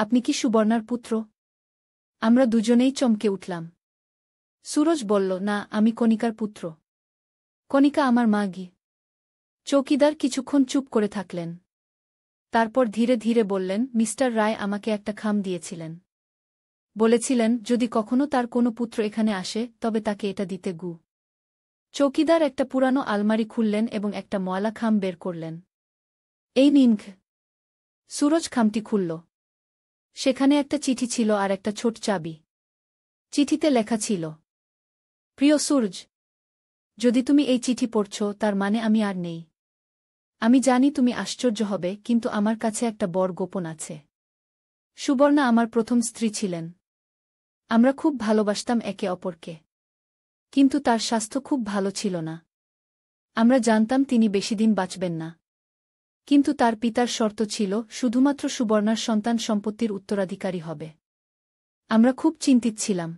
আপনি কি সুবর্ণার পুত্র? আমরা দুজনেই চমকে উঠলাম। সুরজ বলল, না, আমি কণিকার পুত্র। কণিকা আমার মা। চৌকিদার কিছুক্ষণ চুপ করে থাকলেন, তারপর ধীরে ধীরে বললেন, মিস্টার রায় আমাকে একটা খাম দিয়েছিলেন। বলেছিলেন যদি কখনো তার কোনো পুত্র এখানে আসে তবে তাকে এটা দিতে। চৌকিদার একটা পুরানো আলমারি খুললেন এবং একটা ময়লা খাম বের করলেন। এই নিন। সুরজ খামটি খুলল। সেখানে একটা চিঠি ছিল আর একটা ছোট চাবি। চিঠিতে লেখা ছিল, প্রিয় সুরজ, যদি তুমি এই চিঠি পড়ছ তার মানে আমি আর নেই। আমি জানি তুমি আশ্চর্য হবে, কিন্তু আমার কাছে একটা বড় গোপন আছে। সুবর্ণা আমার প্রথম স্ত্রী ছিলেন। আমরা খুব ভালোবাসতাম একে অপরকে, কিন্তু তার স্বাস্থ্য খুব ভালো ছিল না। আমরা জানতাম তিনি বেশিদিন বাঁচবেন না, কিন্তু তার পিতার শর্ত ছিল শুধুমাত্র সুবর্ণার সন্তান সম্পত্তির উত্তরাধিকারী হবে। আমরা খুব চিন্তিত ছিলাম।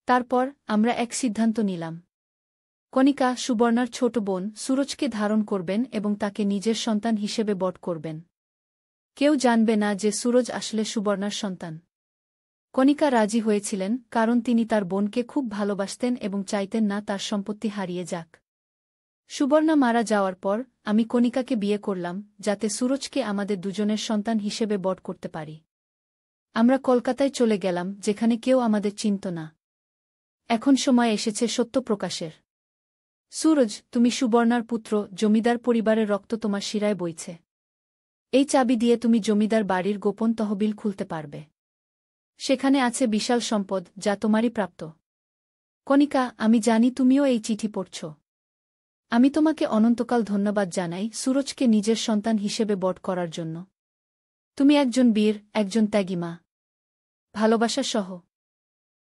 তারপর আমরা এক সিদ্ধান্ত নিলাম। কণিকা, সুবর্ণার ছোট বোন, সুরজকে ধারণ করবেন এবং তাকে নিজের সন্তান হিসেবে বট করবেন। কেউ জানবে না যে সুরজ আসলে সুবর্ণার সন্তান। কণিকা রাজি হয়েছিলেন, কারণ তিনি তার বোনকে খুব ভালোবাসতেন এবং চাইতেন না তার সম্পত্তি হারিয়ে যাক। সুবর্ণা মারা যাওয়ার পর আমি কণিকাকে বিয়ে করলাম, যাতে সুরজকে আমাদের দুজনের সন্তান হিসেবে বট করতে পারি। আমরা কলকাতায় চলে গেলাম, যেখানে কেউ আমাদের চিনত না। এখন সময় এসেছে সত্য প্রকাশের। সুরজ, তুমি সুবর্ণার পুত্র, জমিদার পরিবারের রক্ত তোমার শিরায় বইছে। এই চাবি দিয়ে তুমি জমিদার বাড়ির গোপন তহবিল খুলতে পারবে। সেখানে আছে বিশাল সম্পদ, যা তোমারই প্রাপ্ত। কণিকা, আমি জানি তুমিও এই চিঠি পড়ছ। আমি তোমাকে অনন্তকাল ধন্যবাদ জানাই সুরজকে নিজের সন্তান হিসেবে বট করার জন্য। তুমি একজন বীর, একজন ত্যাগী মা। ভালোবাসা সহ,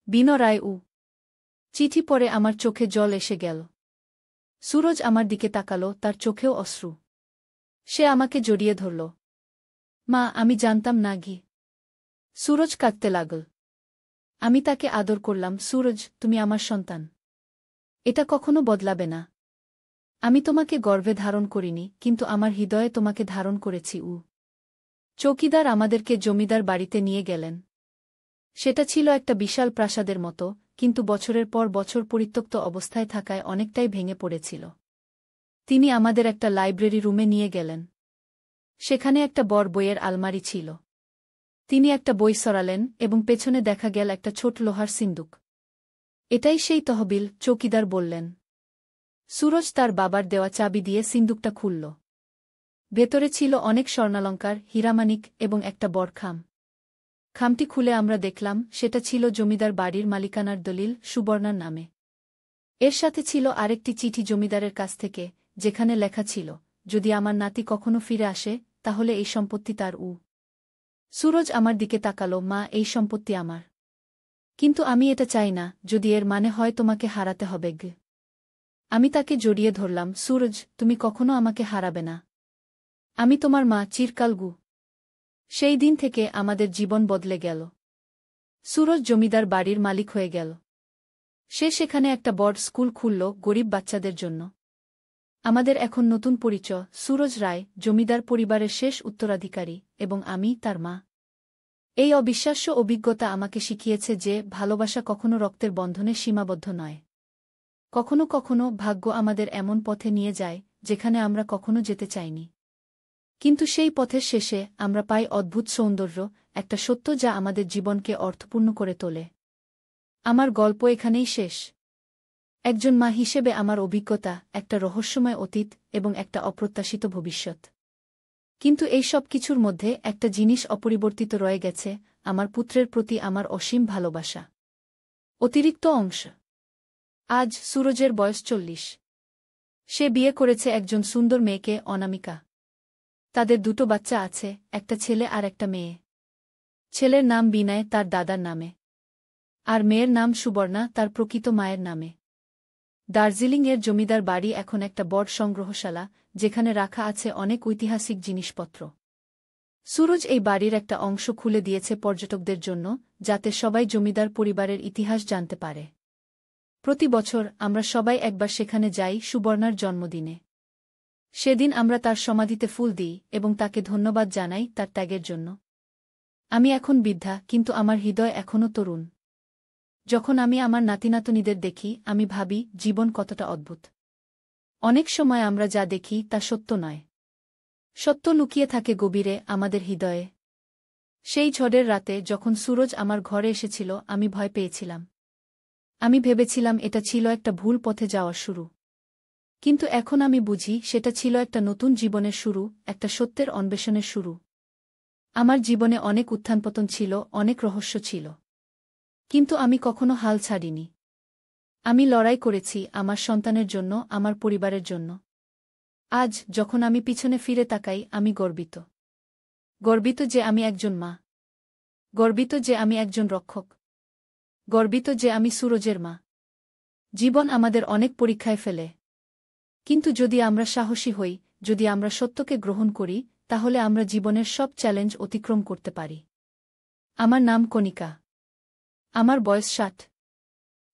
বিনো রায়। চিঠি পড়ে আমার চোখে জল এসে গেল। সুরজ আমার দিকে তাকাল, তার চোখেও অশ্রু। সে আমাকে জড়িয়ে ধরল। মা, আমি জানতাম না। সুরজ কাঁদতে লাগল। আমি তাকে আদর করলাম। সুরজ, তুমি আমার সন্তান। এটা কখনো বদলাবে না। আমি তোমাকে গর্ভে ধারণ করিনি, কিন্তু আমার হৃদয়ে তোমাকে ধারণ করেছি। চৌকিদার আমাদেরকে জমিদার বাড়িতে নিয়ে গেলেন। সেটা ছিল একটা বিশাল প্রাসাদের মতো, কিন্তু বছরের পর বছর পরিত্যক্ত অবস্থায় থাকায় অনেকটাই ভেঙে পড়েছিল। তিনি আমাদের একটা লাইব্রেরি রুমে নিয়ে গেলেন। সেখানে একটা বড় বইয়ের আলমারি ছিল। তিনি একটা বই সরালেন এবং পেছনে দেখা গেল একটা ছোট লোহার সিন্দুক। এটাই সেই তহবিল, চৌকিদার বললেন। সুরজ তার বাবার দেওয়া চাবি দিয়ে সিন্দুকটা খুলল। ভেতরে ছিল অনেক স্বর্ণালঙ্কার, হীরামানিক এবং একটা বড় খাম। খামটি খুলে আমরা দেখলাম সেটা ছিল জমিদার বাড়ির মালিকানার দলিল, সুবর্ণার নামে। এর সাথে ছিল আরেকটি চিঠি জমিদারের কাছ থেকে, যেখানে লেখা ছিল, যদি আমার নাতি কখনো ফিরে আসে তাহলে এই সম্পত্তি তার। সুরজ আমার দিকে তাকাল, মা, এই সম্পত্তি আমার। কিন্তু আমি এটা চাই না, যদি এর মানে হয় তোমাকে হারাতে হবে। আমি তাকে জড়িয়ে ধরলাম। সুরজ, তুমি কখনো আমাকে হারাবে না। আমি তোমার মা, চিরকাল। সেই দিন থেকে আমাদের জীবন বদলে গেল। সুরজ জমিদার বাড়ির মালিক হয়ে গেল। সে সেখানে একটা বড় স্কুল খুলল গরিব বাচ্চাদের জন্য। আমাদের এখন নতুন পরিচয়, সুরজ রায়, জমিদার পরিবারের শেষ উত্তরাধিকারী, এবং আমি তার মা। এই অবিশ্বাস্য অভিজ্ঞতা আমাকে শিখিয়েছে যে ভালোবাসা কখনো রক্তের বন্ধনে সীমাবদ্ধ নয়। কখনো কখনো ভাগ্য আমাদের এমন পথে নিয়ে যায় যেখানে আমরা কখনো যেতে চাইনি। কিন্তু সেই পথের শেষে আমরা পাই অদ্ভুত সৌন্দর্য, একটা সত্য যা আমাদের জীবনকে অর্থপূর্ণ করে তোলে। আমার গল্প এখানেই শেষ। একজন মা হিসেবে আমার অভিজ্ঞতা, একটা রহস্যময় অতীত এবং একটা অপ্রত্যাশিত ভবিষ্যৎ। কিন্তু এই সব কিছুর মধ্যে একটা জিনিস অপরিবর্তিত রয়ে গেছে, আমার পুত্রের প্রতি আমার অসীম ভালোবাসা। অতিরিক্ত অংশ। আজ সুরজের বয়স 40। সে বিয়ে করেছে একজন সুন্দর মেয়েকে, অনামিকা। তাদের দুটো বাচ্চা আছে, একটা ছেলে আর একটা মেয়ে। ছেলের নাম বিনয়, তার দাদার নামে। আর মেয়ের নাম সুবর্ণা, তার প্রকৃত মায়ের নামে। দার্জিলিংয়ের জমিদার বাড়ি এখন একটা বড় সংগ্রহশালা, যেখানে রাখা আছে অনেক ঐতিহাসিক জিনিসপত্র। সুরজ এই বাড়ির একটা অংশ খুলে দিয়েছে পর্যটকদের জন্য, যাতে সবাই জমিদার পরিবারের ইতিহাস জানতে পারে। প্রতি বছর আমরা সবাই একবার সেখানে যাই সুবর্ণার জন্মদিনে। সেদিন আমরা তার সমাধিতে ফুল দিই এবং তাকে ধন্যবাদ জানাই তার ত্যাগের জন্য। আমি এখন বৃদ্ধা, কিন্তু আমার হৃদয় এখনও তরুণ। যখন আমি আমার নাতিনাতনীদের দেখি, আমি ভাবি জীবন কতটা অদ্ভুত। অনেক সময় আমরা যা দেখি তা সত্য নয়। সত্য লুকিয়ে থাকে গভীরে, আমাদের হৃদয়ে। সেই ঝড়ের রাতে যখন সুরজ আমার ঘরে এসেছিল, আমি ভয় পেয়েছিলাম। আমি ভেবেছিলাম এটা ছিল একটা ভুল পথে যাওয়ার শুরু। কিন্তু এখন আমি বুঝি সেটা ছিল একটা নতুন জীবনের শুরু, একটা সত্যের অন্বেষণের শুরু। আমার জীবনে অনেক উত্থানপতন ছিল, অনেক রহস্য ছিল। কিন্তু আমি কখনো হাল ছাড়িনি। আমি লড়াই করেছি আমার সন্তানের জন্য, আমার পরিবারের জন্য। আজ যখন আমি পিছনে ফিরে তাকাই, আমি গর্বিত। গর্বিত যে আমি একজন মা। গর্বিত যে আমি একজন রক্ষক। গর্বিত যে আমি সুরজের মা। জীবন আমাদের অনেক পরীক্ষায় ফেলে। কিন্তু যদি আমরা সাহসী হই, যদি আমরা সত্যকে গ্রহণ করি, তাহলে আমরা জীবনের সব চ্যালেঞ্জ অতিক্রম করতে পারি। আমার নাম কণিকা। আমার বয়স 60।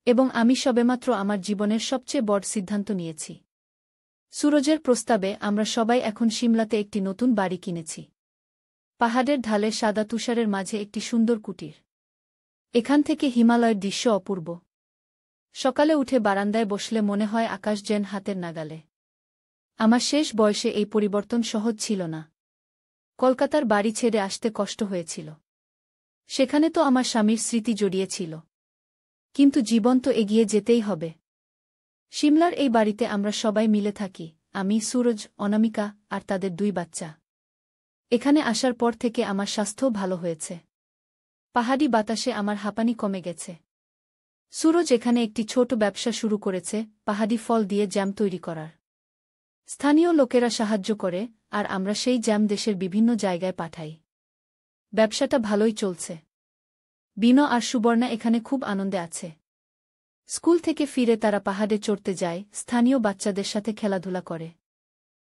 এবং আমি সবেমাত্র আমার জীবনের সবচেয়ে বড় সিদ্ধান্ত নিয়েছি। সুরজের প্রস্তাবে আমরা সবাই এখন সিমলাতে একটি নতুন বাড়ি কিনেছি। পাহাড়ের ঢালে সাদা তুষারের মাঝে একটি সুন্দর কুটির। এখান থেকে হিমালয়ের দৃশ্য অপূর্ব। সকালে উঠে বারান্দায় বসলে মনে হয় আকাশ যেন হাতের নাগালে। আমার শেষ বয়সে এই পরিবর্তন সহজ ছিল না। কলকাতার বাড়ি ছেড়ে আসতে কষ্ট হয়েছিল। সেখানে তো আমার স্বামীর স্মৃতি জড়িয়েছিল। কিন্তু জীবন তো এগিয়ে যেতেই হবে। সিমলার এই বাড়িতে আমরা সবাই মিলে থাকি, আমি, সুরজ, অনামিকা আর তাদের 2 বাচ্চা। এখানে আসার পর থেকে আমার স্বাস্থ্যও ভালো হয়েছে। পাহাড়ি বাতাসে আমার হাঁপানি কমে গেছে। সুরজ এখানে একটি ছোট ব্যবসা শুরু করেছে, পাহাড়ি ফল দিয়ে জ্যাম তৈরি করার। স্থানীয় লোকেরা সাহায্য করে, আর আমরা সেই জ্যাম দেশের বিভিন্ন জায়গায় পাঠাই। ব্যবসাটা ভালোই চলছে। বিনো আর সুবর্ণা এখানে খুব আনন্দে আছে। স্কুল থেকে ফিরে তারা পাহাড়ে চড়তে যায়, স্থানীয় বাচ্চাদের সাথে খেলাধুলা করে।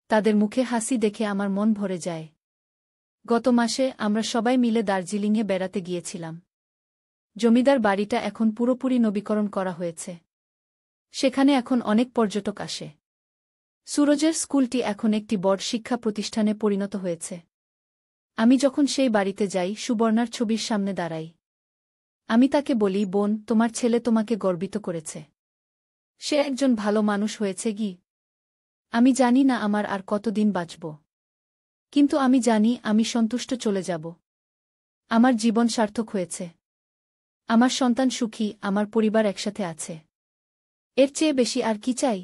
তাদের মুখে হাসি দেখে আমার মন ভরে যায়। গত মাসে আমরা সবাই মিলে দার্জিলিংয়ে বেড়াতে গিয়েছিলাম। জমিদার বাড়িটা এখন পুরোপুরি নবীকরণ করা হয়েছে। সেখানে এখন অনেক পর্যটক আসে। সুরজের স্কুলটি এখন একটি বড় শিক্ষা প্রতিষ্ঠানে পরিণত হয়েছে। আমি যখন সেই বাড়িতে যাই, সুবর্ণার ছবির সামনে দাঁড়াই। আমি তাকে বলি, বোন, তোমার ছেলে তোমাকে গর্বিত করেছে। সে একজন ভালো মানুষ হয়েছে কি? আমি জানি না আমার আর কতদিন বাঁচব। কিন্তু আমি জানি আমি সন্তুষ্ট চলে যাব। আমার জীবন সার্থক হয়েছে। আমার সন্তান সুখী, আমার পরিবার একসাথে আছে। এর চেয়ে বেশি আর কি চাই?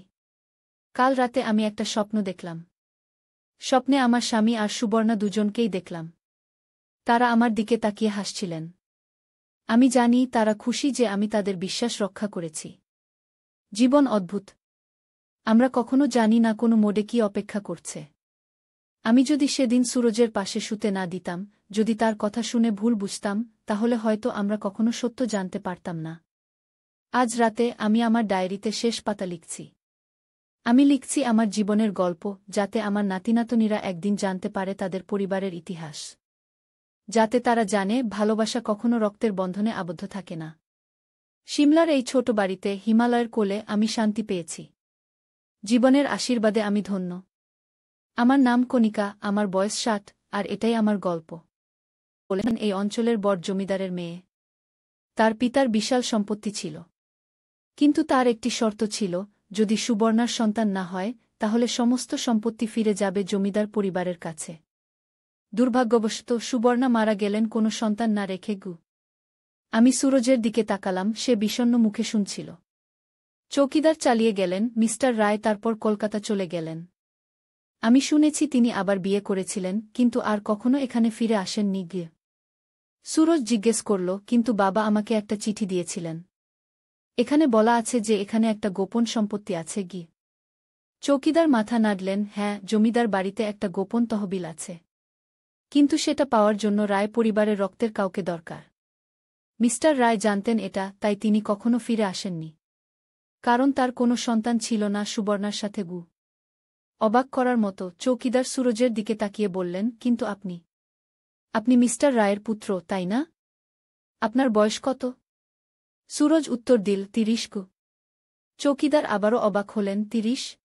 কাল রাতে আমি একটা স্বপ্ন দেখলাম। স্বপ্নে আমার স্বামী আর সুবর্ণা দুজনকেই দেখলাম। তারা আমার দিকে তাকিয়ে হাসছিলেন। আমি জানি তারা খুশি যে আমি তাদের বিশ্বাস রক্ষা করেছি। জীবন অদ্ভুত। আমরা কখনো জানি না কোনো মোড়ে কি অপেক্ষা করছে। আমি যদি সেদিন সুরজের পাশে শুতে না দিতাম, যদি তার কথা শুনে ভুল বুঝতাম, তাহলে হয়তো আমরা কখনো সত্য জানতে পারতাম না। আজ রাতে আমি আমার ডায়েরিতে শেষ পাতা লিখছি। আমি লিখছি আমার জীবনের গল্প, যাতে আমার নাতিনাতনীরা একদিন জানতে পারে তাদের পরিবারের ইতিহাস। যাতে তারা জানে ভালোবাসা কখনো রক্তের বন্ধনে আবদ্ধ থাকে না। সিমলার এই ছোট বাড়িতে হিমালয়ের কোলে আমি শান্তি পেয়েছি। জীবনের আশীর্বাদে আমি ধন্য। আমার নাম কণিকা, আমার বয়স 60, আর এটাই আমার গল্প। বলেন এই অঞ্চলের বড় জমিদারের মেয়ে। তার পিতার বিশাল সম্পত্তি ছিল। কিন্তু তার একটি শর্ত ছিল, যদি সুবর্ণার সন্তান না হয় তাহলে সমস্ত সম্পত্তি ফিরে যাবে জমিদার পরিবারের কাছে। দুর্ভাগ্যবশত সুবর্ণা মারা গেলেন কোনো সন্তান না রেখে। আমি সুরজের দিকে তাকালাম, সে বিষণ্ণ মুখে শুনছিল। চৌকিদার চালিয়ে গেলেন, মিস্টার রায় তারপর কলকাতা চলে গেলেন। আমি শুনেছি তিনি আবার বিয়ে করেছিলেন, কিন্তু আর কখনো এখানে ফিরে আসেননি। গিয়ে সুরজ জিজ্ঞেস করল, কিন্তু বাবা আমাকে একটা চিঠি দিয়েছিলেন। এখানে বলা আছে যে এখানে একটা গোপন সম্পত্তি আছে। চৌকিদার মাথা নাড়লেন, হ্যাঁ, জমিদার বাড়িতে একটা গোপন তহবিল আছে। কিন্তু সেটা পাওয়ার জন্য রায় পরিবারের রক্তের কাউকে দরকার। মিস্টার রায় জানতেন এটা, তাই তিনি কখনো ফিরে আসেননি। কারণ তার কোনো সন্তান ছিল না সুবর্ণার সাথে। অবাক করার মতো চৌকিদার সুরজের দিকে তাকিয়ে বললেন, কিন্তু আপনি মিস্টার রায়ের পুত্র, তাই না? আপনার বয়স কত? সুরজ উত্তর দিল, 30। চৌকিদার আবারও অবাক হলেন, 30?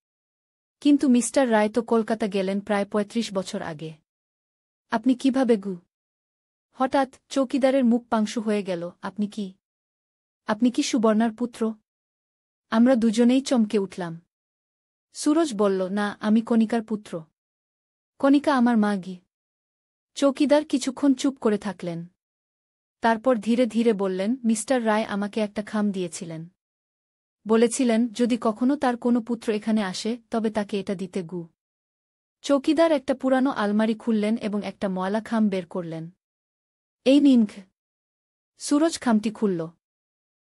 কিন্তু মিস্টার রায় তো কলকাতা গেলেন প্রায় 35 বছর আগে। আপনি কিভাবে? হঠাৎ চৌকিদারের মুখ পাংশু হয়ে গেল। আপনি কি সুবর্ণার পুত্র? আমরা দুজনেই চমকে উঠলাম। সুরজ বলল, না, আমি কণিকার পুত্র। কণিকা আমার মা। চৌকিদার কিছুক্ষণ চুপ করে থাকলেন। তারপর ধীরে ধীরে বললেন, মিস্টার রায় আমাকে একটা খাম দিয়েছিলেন। বলেছিলেন যদি কখনো তার কোনো পুত্র এখানে আসে তবে তাকে এটা দিতে। চৌকিদার একটা পুরানো আলমারি খুললেন এবং একটা ময়লা খাম বের করলেন। এই নিন। সুরজ খামটি খুলল।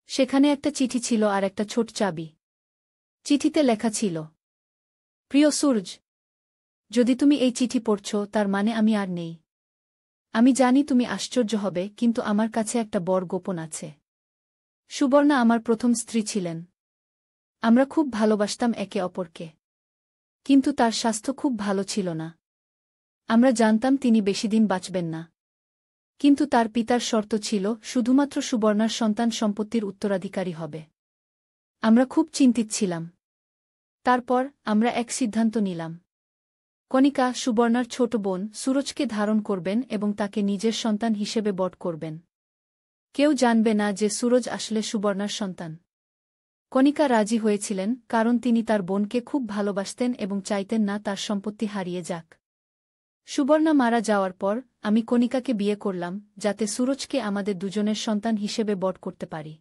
সেখানে একটা চিঠি ছিল আর একটা ছোট চাবি। চিঠিতে লেখা ছিল, প্রিয় সূরজ, যদি তুমি এই চিঠি পড়ছ তার মানে আমি আর নেই। আমি জানি তুমি আশ্চর্য হবে, কিন্তু আমার কাছে একটা বড় গোপন আছে। সুবর্ণা আমার প্রথম স্ত্রী ছিলেন। আমরা খুব ভালোবাসতাম একে অপরকে। কিন্তু তার স্বাস্থ্য খুব ভালো ছিল না। আমরা জানতাম তিনি বেশিদিন বাঁচবেন না। কিন্তু তার পিতার শর্ত ছিল শুধুমাত্র সুবর্ণার সন্তান সম্পত্তির উত্তরাধিকারী হবে। আমরা খুব চিন্তিত ছিলাম। তারপর আমরা এক সিদ্ধান্ত নিলাম। কণিকা, সুবর্ণার ছোট বোন, সুরজকে ধারণ করবেন এবং তাকে নিজের সন্তান হিসেবে বট করবেন। কেউ জানবে না যে সুরজ আসলে সুবর্ণার সন্তান। কণিকা রাজি হয়েছিলেন, কারণ তিনি তার বোনকে খুব ভালোবাসতেন এবং চাইতেন না তার সম্পত্তি হারিয়ে যাক। সুবর্ণা মারা যাওয়ার পর আমি কণিকাকে বিয়ে করলাম, যাতে সুরজকে আমাদের দুজনের সন্তান হিসেবে বট করতে পারি।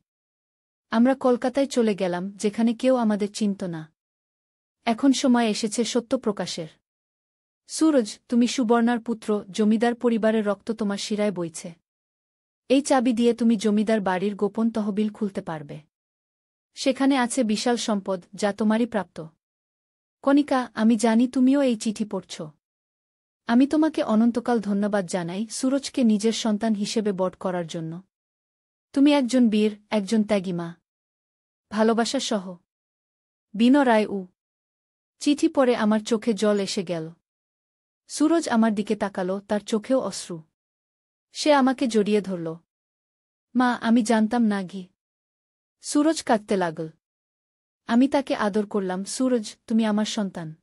আমরা কলকাতায় চলে গেলাম, যেখানে কেউ আমাদের চিনত না। এখন সময় এসেছে সত্য প্রকাশের। সুরজ, তুমি সুবর্ণার পুত্র, জমিদার পরিবারের রক্ত তোমার শিরায় বইছে। এই চাবি দিয়ে তুমি জমিদার বাড়ির গোপন তহবিল খুলতে পারবে। সেখানে আছে বিশাল সম্পদ, যা তোমারই প্রাপ্ত। কণিকা, আমি জানি তুমিও এই চিঠি পড়ছ। আমি তোমাকে অনন্তকাল ধন্যবাদ জানাই সুরজকে নিজের সন্তান হিসেবে বট করার জন্য। তুমি একজন বীর, একজন ত্যাগী মা। ভালোবাসা সহ, বিনো রায়। চিঠি পড়ে আমার চোখে জল এসে গেল। সুরজ আমার দিকে তাকালো, তার চোখেও অশ্রু। সে আমাকে জড়িয়ে ধরল। মা, আমি জানতাম না। সুরজ কাঁদতে লাগল। আমি তাকে আদর করলাম। সুরজ, তুমি আমার সন্তান।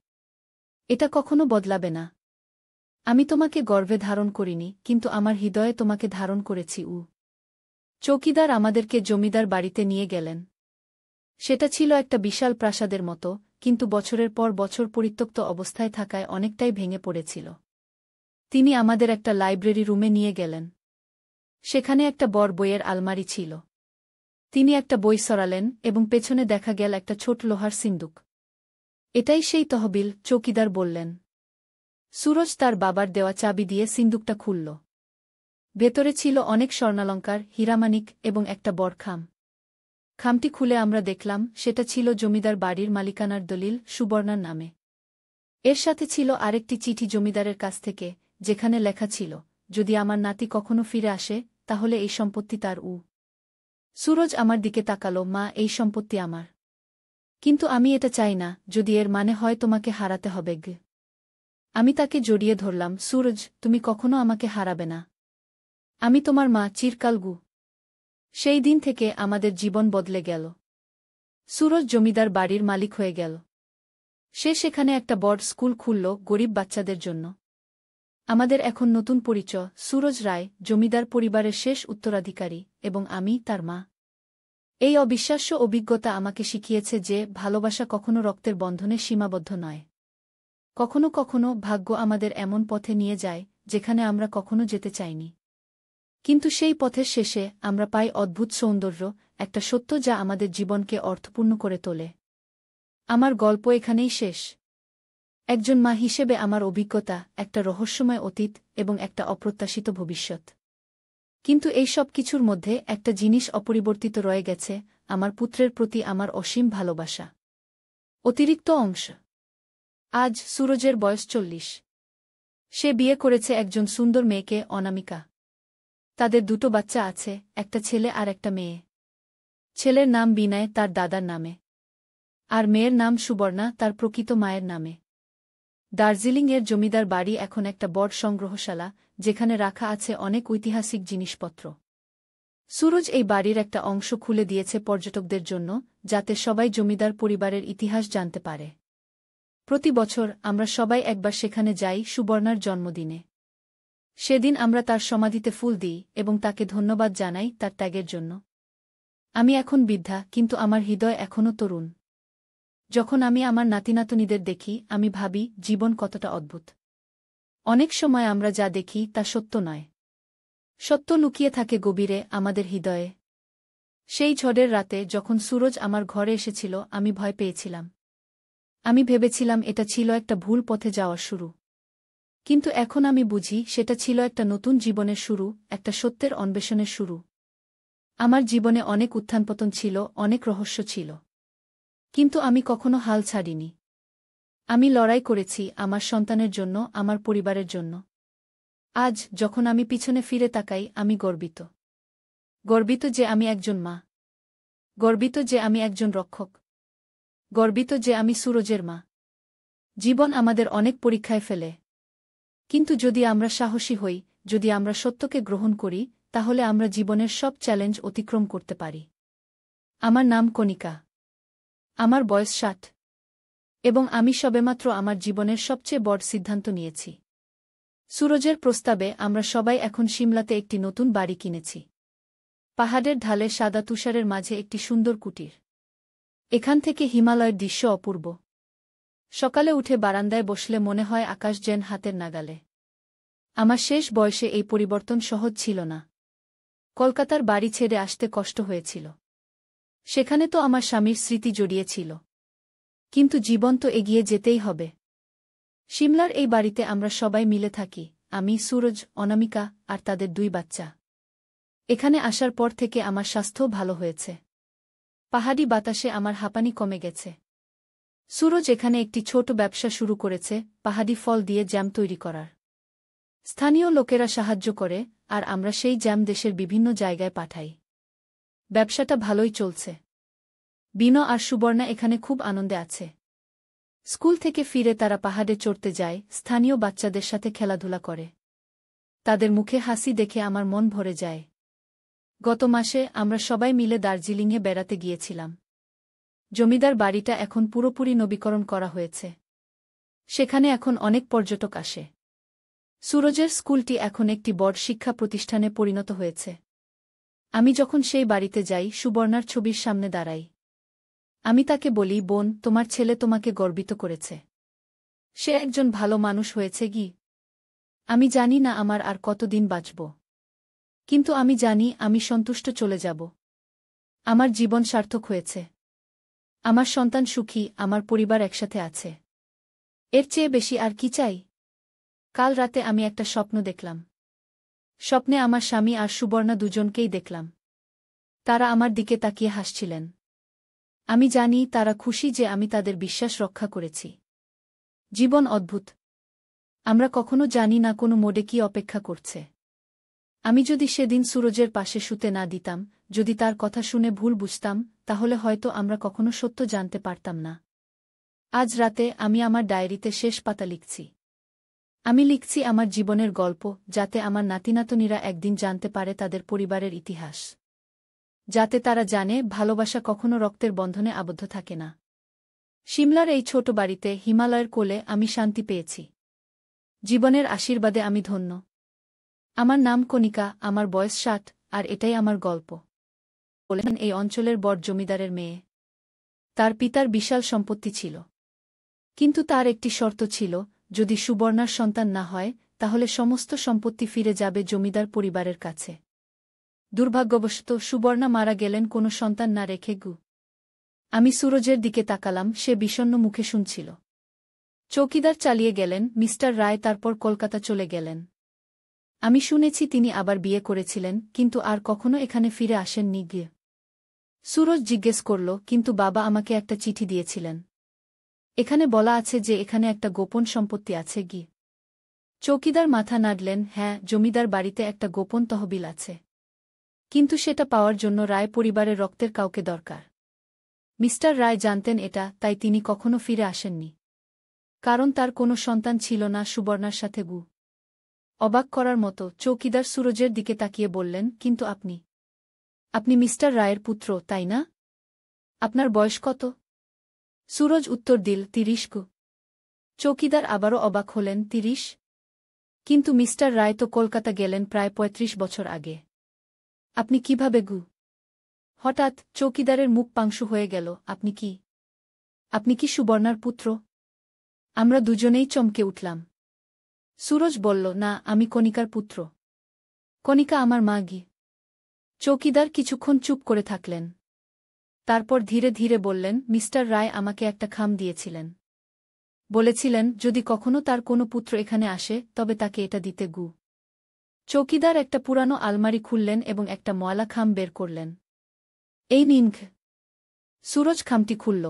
এটা কখনো বদলাবে না। আমি তোমাকে গর্ভে ধারণ করিনি, কিন্তু আমার হৃদয়ে তোমাকে ধারণ করেছি। চৌকিদার আমাদেরকে জমিদার বাড়িতে নিয়ে গেলেন। সেটা ছিল একটা বিশাল প্রাসাদের মতো, কিন্তু বছরের পর বছর পরিত্যক্ত অবস্থায় থাকায় অনেকটাই ভেঙে পড়েছিল। তিনি আমাদের একটা লাইব্রেরি রুমে নিয়ে গেলেন। সেখানে একটা বড় বইয়ের আলমারি ছিল। তিনি একটা বই সরালেন এবং পেছনে দেখা গেল একটা ছোট লোহার সিন্দুক। এটাই সেই তহবিল, চৌকিদার বললেন। সুরজ তার বাবার দেওয়া চাবি দিয়ে সিন্দুকটা খুলল। ভেতরে ছিল অনেক স্বর্ণালঙ্কার, হীরামানিক এবং একটা বড় খাম। খামটি খুলে আমরা দেখলাম সেটা ছিল জমিদার বাড়ির মালিকানার দলিল, সুবর্ণার নামে। এর সাথে ছিল আরেকটি চিঠি জমিদারের কাছ থেকে, যেখানে লেখা ছিল, যদি আমার নাতি কখনো ফিরে আসে তাহলে এই সম্পত্তি তার। সুরজ আমার দিকে তাকালো, মা, এই সম্পত্তি আমার। কিন্তু আমি এটা চাই না, যদি এর মানে হয় তোমাকে হারাতে হবে। আমি তাকে জড়িয়ে ধরলাম। সুরজ, তুমি কখনো আমাকে হারাবে না। আমি তোমার মা চিরকাল গু। সেই দিন থেকে আমাদের জীবন বদলে গেল। সুরজ জমিদার বাড়ির মালিক হয়ে গেল। সে সেখানে একটা বড় স্কুল খুলল গরিব বাচ্চাদের জন্য। আমাদের এখন নতুন পরিচয়, সুরজ রায়, জমিদার পরিবারের শেষ উত্তরাধিকারী, এবং আমি তার মা। এই অবিশ্বাস্য অভিজ্ঞতা আমাকে শিখিয়েছে যে ভালোবাসা কখনো রক্তের বন্ধনে সীমাবদ্ধ নয়। কখনো কখনো ভাগ্য আমাদের এমন পথে নিয়ে যায় যেখানে আমরা কখনো যেতে চাইনি। কিন্তু সেই পথের শেষে আমরা পাই অদ্ভুত সৌন্দর্য, একটা সত্য যা আমাদের জীবনকে অর্থপূর্ণ করে তোলে। আমার গল্প এখানেই শেষ। একজন মা হিসেবে আমার অভিজ্ঞতা, একটা রহস্যময় অতীত এবং একটা অপ্রত্যাশিত ভবিষ্যৎ। কিন্তু এই সব কিছুর মধ্যে একটা জিনিস অপরিবর্তিত রয়ে গেছে, আমার পুত্রের প্রতি আমার অসীম ভালোবাসা। অতিরিক্ত অংশ। আজ সুরজের বয়স 40। সে বিয়ে করেছে একজন সুন্দর মেয়েকে, অনামিকা। তাদের দুটো বাচ্চা আছে, একটা ছেলে আর একটা মেয়ে। ছেলের নাম বিনয়, তার দাদার নামে। আর মেয়ের নাম সুবর্ণা, তার প্রকৃত মায়ের নামে। দার্জিলিংয়ের জমিদার বাড়ি এখন একটা বড় সংগ্রহশালা, যেখানে রাখা আছে অনেক ঐতিহাসিক জিনিসপত্র। সুরজ এই বাড়ির একটা অংশ খুলে দিয়েছে পর্যটকদের জন্য, যাতে সবাই জমিদার পরিবারের ইতিহাস জানতে পারে। প্রতি বছর আমরা সবাই একবার সেখানে যাই সুবর্ণার জন্মদিনে। সেদিন আমরা তার সমাধিতে ফুল দিই এবং তাকে ধন্যবাদ জানাই তার ত্যাগের জন্য। আমি এখন বৃদ্ধা, কিন্তু আমার হৃদয় এখনও তরুণ। যখন আমি আমার নাতিনাতনীদের দেখি, আমি ভাবি জীবন কতটা অদ্ভুত। অনেক সময় আমরা যা দেখি তা সত্য নয়। সত্য লুকিয়ে থাকে গভীরে, আমাদের হৃদয়ে। সেই ঝড়ের রাতে যখন সুরজ আমার ঘরে এসেছিল, আমি ভয় পেয়েছিলাম। আমি ভেবেছিলাম এটা ছিল একটা ভুল পথে যাওয়ার শুরু। কিন্তু এখন আমি বুঝি সেটা ছিল একটা নতুন জীবনের শুরু, একটা সত্যের অন্বেষণের শুরু। আমার জীবনে অনেক উত্থানপতন ছিল, অনেক রহস্য ছিল। কিন্তু আমি কখনো হাল ছাড়িনি। আমি লড়াই করেছি আমার সন্তানের জন্য, আমার পরিবারের জন্য। আজ যখন আমি পিছনে ফিরে তাকাই, আমি গর্বিত। গর্বিত যে আমি একজন মা। গর্বিত যে আমি একজন রক্ষক। গর্বিত যে আমি সুরজের মা। জীবন আমাদের অনেক পরীক্ষায় ফেলে। কিন্তু যদি আমরা সাহসী হই, যদি আমরা সত্যকে গ্রহণ করি, তাহলে আমরা জীবনের সব চ্যালেঞ্জ অতিক্রম করতে পারি। আমার নাম কণিকা। আমার বয়স 60। এবং আমি সবেমাত্র আমার জীবনের সবচেয়ে বড় সিদ্ধান্ত নিয়েছি। সুরজের প্রস্তাবে আমরা সবাই এখন সিমলাতে একটি নতুন বাড়ি কিনেছি। পাহাড়ের ঢালে সাদা তুষারের মাঝে একটি সুন্দর কুটির। এখান থেকে হিমালয়ের দৃশ্য অপূর্ব। সকালে উঠে বারান্দায় বসলে মনে হয় আকাশ যেন হাতের নাগালে। আমার শেষ বয়সে এই পরিবর্তন সহজ ছিল না। কলকাতার বাড়ি ছেড়ে আসতে কষ্ট হয়েছিল। সেখানে তো আমার স্বামীর স্মৃতি জড়িয়েছিল। কিন্তু জীবন তো এগিয়ে যেতেই হবে। সিমলার এই বাড়িতে আমরা সবাই মিলে থাকি, আমি, সুরজ, অনামিকা আর তাদের 2 বাচ্চা। এখানে আসার পর থেকে আমার স্বাস্থ্যও ভালো হয়েছে। পাহাড়ি বাতাসে আমার হাঁপানি কমে গেছে। সুরজ এখানে একটি ছোট ব্যবসা শুরু করেছে, পাহাড়ি ফল দিয়ে জ্যাম তৈরি করার। স্থানীয় লোকেরা সাহায্য করে, আর আমরা সেই জ্যাম দেশের বিভিন্ন জায়গায় পাঠাই। ব্যবসাটা ভালোই চলছে। বিনো আর সুবর্ণা এখানে খুব আনন্দে আছে। স্কুল থেকে ফিরে তারা পাহাড়ে চড়তে যায়, স্থানীয় বাচ্চাদের সাথে খেলাধুলা করে। তাদের মুখে হাসি দেখে আমার মন ভরে যায়। গত মাসে আমরা সবাই মিলে দার্জিলিংয়ে বেড়াতে গিয়েছিলাম। জমিদার বাড়িটা এখন পুরোপুরি নবীকরণ করা হয়েছে। সেখানে এখন অনেক পর্যটক আসে। সুরজের স্কুলটি এখন একটি বড় শিক্ষা প্রতিষ্ঠানে পরিণত হয়েছে। আমি যখন সেই বাড়িতে যাই, সুবর্ণার ছবির সামনে দাঁড়াই। আমি তাকে বলি, বোন, তোমার ছেলে তোমাকে গর্বিত করেছে। সে একজন ভালো মানুষ হয়েছে কি? আমি জানি না আমার আর কতদিন বাঁচব। কিন্তু আমি জানি আমি সন্তুষ্ট চলে যাব। আমার জীবন সার্থক হয়েছে। আমার সন্তান সুখী, আমার পরিবার একসাথে আছে। এর চেয়ে বেশি আর কি চাই? কাল রাতে আমি একটা স্বপ্ন দেখলাম। স্বপ্নে আমার স্বামী আর সুবর্ণা দুজনকেই দেখলাম। তারা আমার দিকে তাকিয়ে হাসছিলেন। আমি জানি তারা খুশি যে আমি তাদের বিশ্বাস রক্ষা করেছি। জীবন অদ্ভুত। আমরা কখনো জানি না কোনো মোড়ে কি অপেক্ষা করছে। আমি যদি সেদিন সুরজের পাশে শুতে না দিতাম, যদি তার কথা শুনে ভুল বুঝতাম, তাহলে হয়তো আমরা কখনো সত্য জানতে পারতাম না। আজ রাতে আমি আমার ডায়েরিতে শেষ পাতা লিখছি। আমি লিখছি আমার জীবনের গল্প, যাতে আমার নাতিনাতনীরা একদিন জানতে পারে তাদের পরিবারের ইতিহাস। যাতে তারা জানে ভালোবাসা কখনো রক্তের বন্ধনে আবদ্ধ থাকে না। সিমলার এই ছোট বাড়িতে হিমালয়ের কোলে আমি শান্তি পেয়েছি। জীবনের আশীর্বাদে আমি ধন্য। আমার নাম কণিকা, আমার বয়স 60, আর এটাই আমার গল্প। বলেন এই অঞ্চলের বড় জমিদারের মেয়ে। তার পিতার বিশাল সম্পত্তি ছিল। কিন্তু তার একটি শর্ত ছিল, যদি সুবর্ণার সন্তান না হয় তাহলে সমস্ত সম্পত্তি ফিরে যাবে জমিদার পরিবারের কাছে। দুর্ভাগ্যবশত সুবর্ণা মারা গেলেন কোনো সন্তান না রেখে। আমি সুরজের দিকে তাকালাম, সে বিষণ্ণ মুখে শুনছিল। চৌকিদার চালিয়ে গেলেন, মিস্টার রায় তারপর কলকাতা চলে গেলেন। আমি শুনেছি তিনি আবার বিয়ে করেছিলেন, কিন্তু আর কখনো এখানে ফিরে আসেননি। গিয়ে সুরজ জিজ্ঞেস করল, কিন্তু বাবা আমাকে একটা চিঠি দিয়েছিলেন। এখানে বলা আছে যে এখানে একটা গোপন সম্পত্তি আছে। চৌকিদার মাথা নাড়লেন, হ্যাঁ, জমিদার বাড়িতে একটা গোপন তহবিল আছে। কিন্তু সেটা পাওয়ার জন্য রায় পরিবারের রক্তের কাউকে দরকার। মিস্টার রায় জানতেন এটা, তাই তিনি কখনো ফিরে আসেননি। কারণ তার কোনো সন্তান ছিল না সুবর্ণার সাথে। অবাক করার মতো চৌকিদার সুরজের দিকে তাকিয়ে বললেন, কিন্তু আপনি মিস্টার রায়ের পুত্র, তাই না? আপনার বয়স কত? সুরজ উত্তর দিল, 30। চৌকিদার আবারও অবাক হলেন, 30? কিন্তু মিস্টার রায় তো কলকাতা গেলেন প্রায় 35 বছর আগে। আপনি কিভাবে? হঠাৎ চৌকিদারের মুখ পাংশু হয়ে গেল। আপনি কি সুবর্ণার পুত্র? আমরা দুজনেই চমকে উঠলাম। সুরজ বলল, না, আমি কণিকার পুত্র। কণিকা আমার মা। চৌকিদার কিছুক্ষণ চুপ করে থাকলেন। তারপর ধীরে ধীরে বললেন, মিস্টার রায় আমাকে একটা খাম দিয়েছিলেন। বলেছিলেন যদি কখনো তার কোনো পুত্র এখানে আসে তবে তাকে এটা দিতে। চৌকিদার একটা পুরানো আলমারি খুললেন এবং একটা ময়লা খাম বের করলেন। এই নিন। সুরজ খামটি খুলল।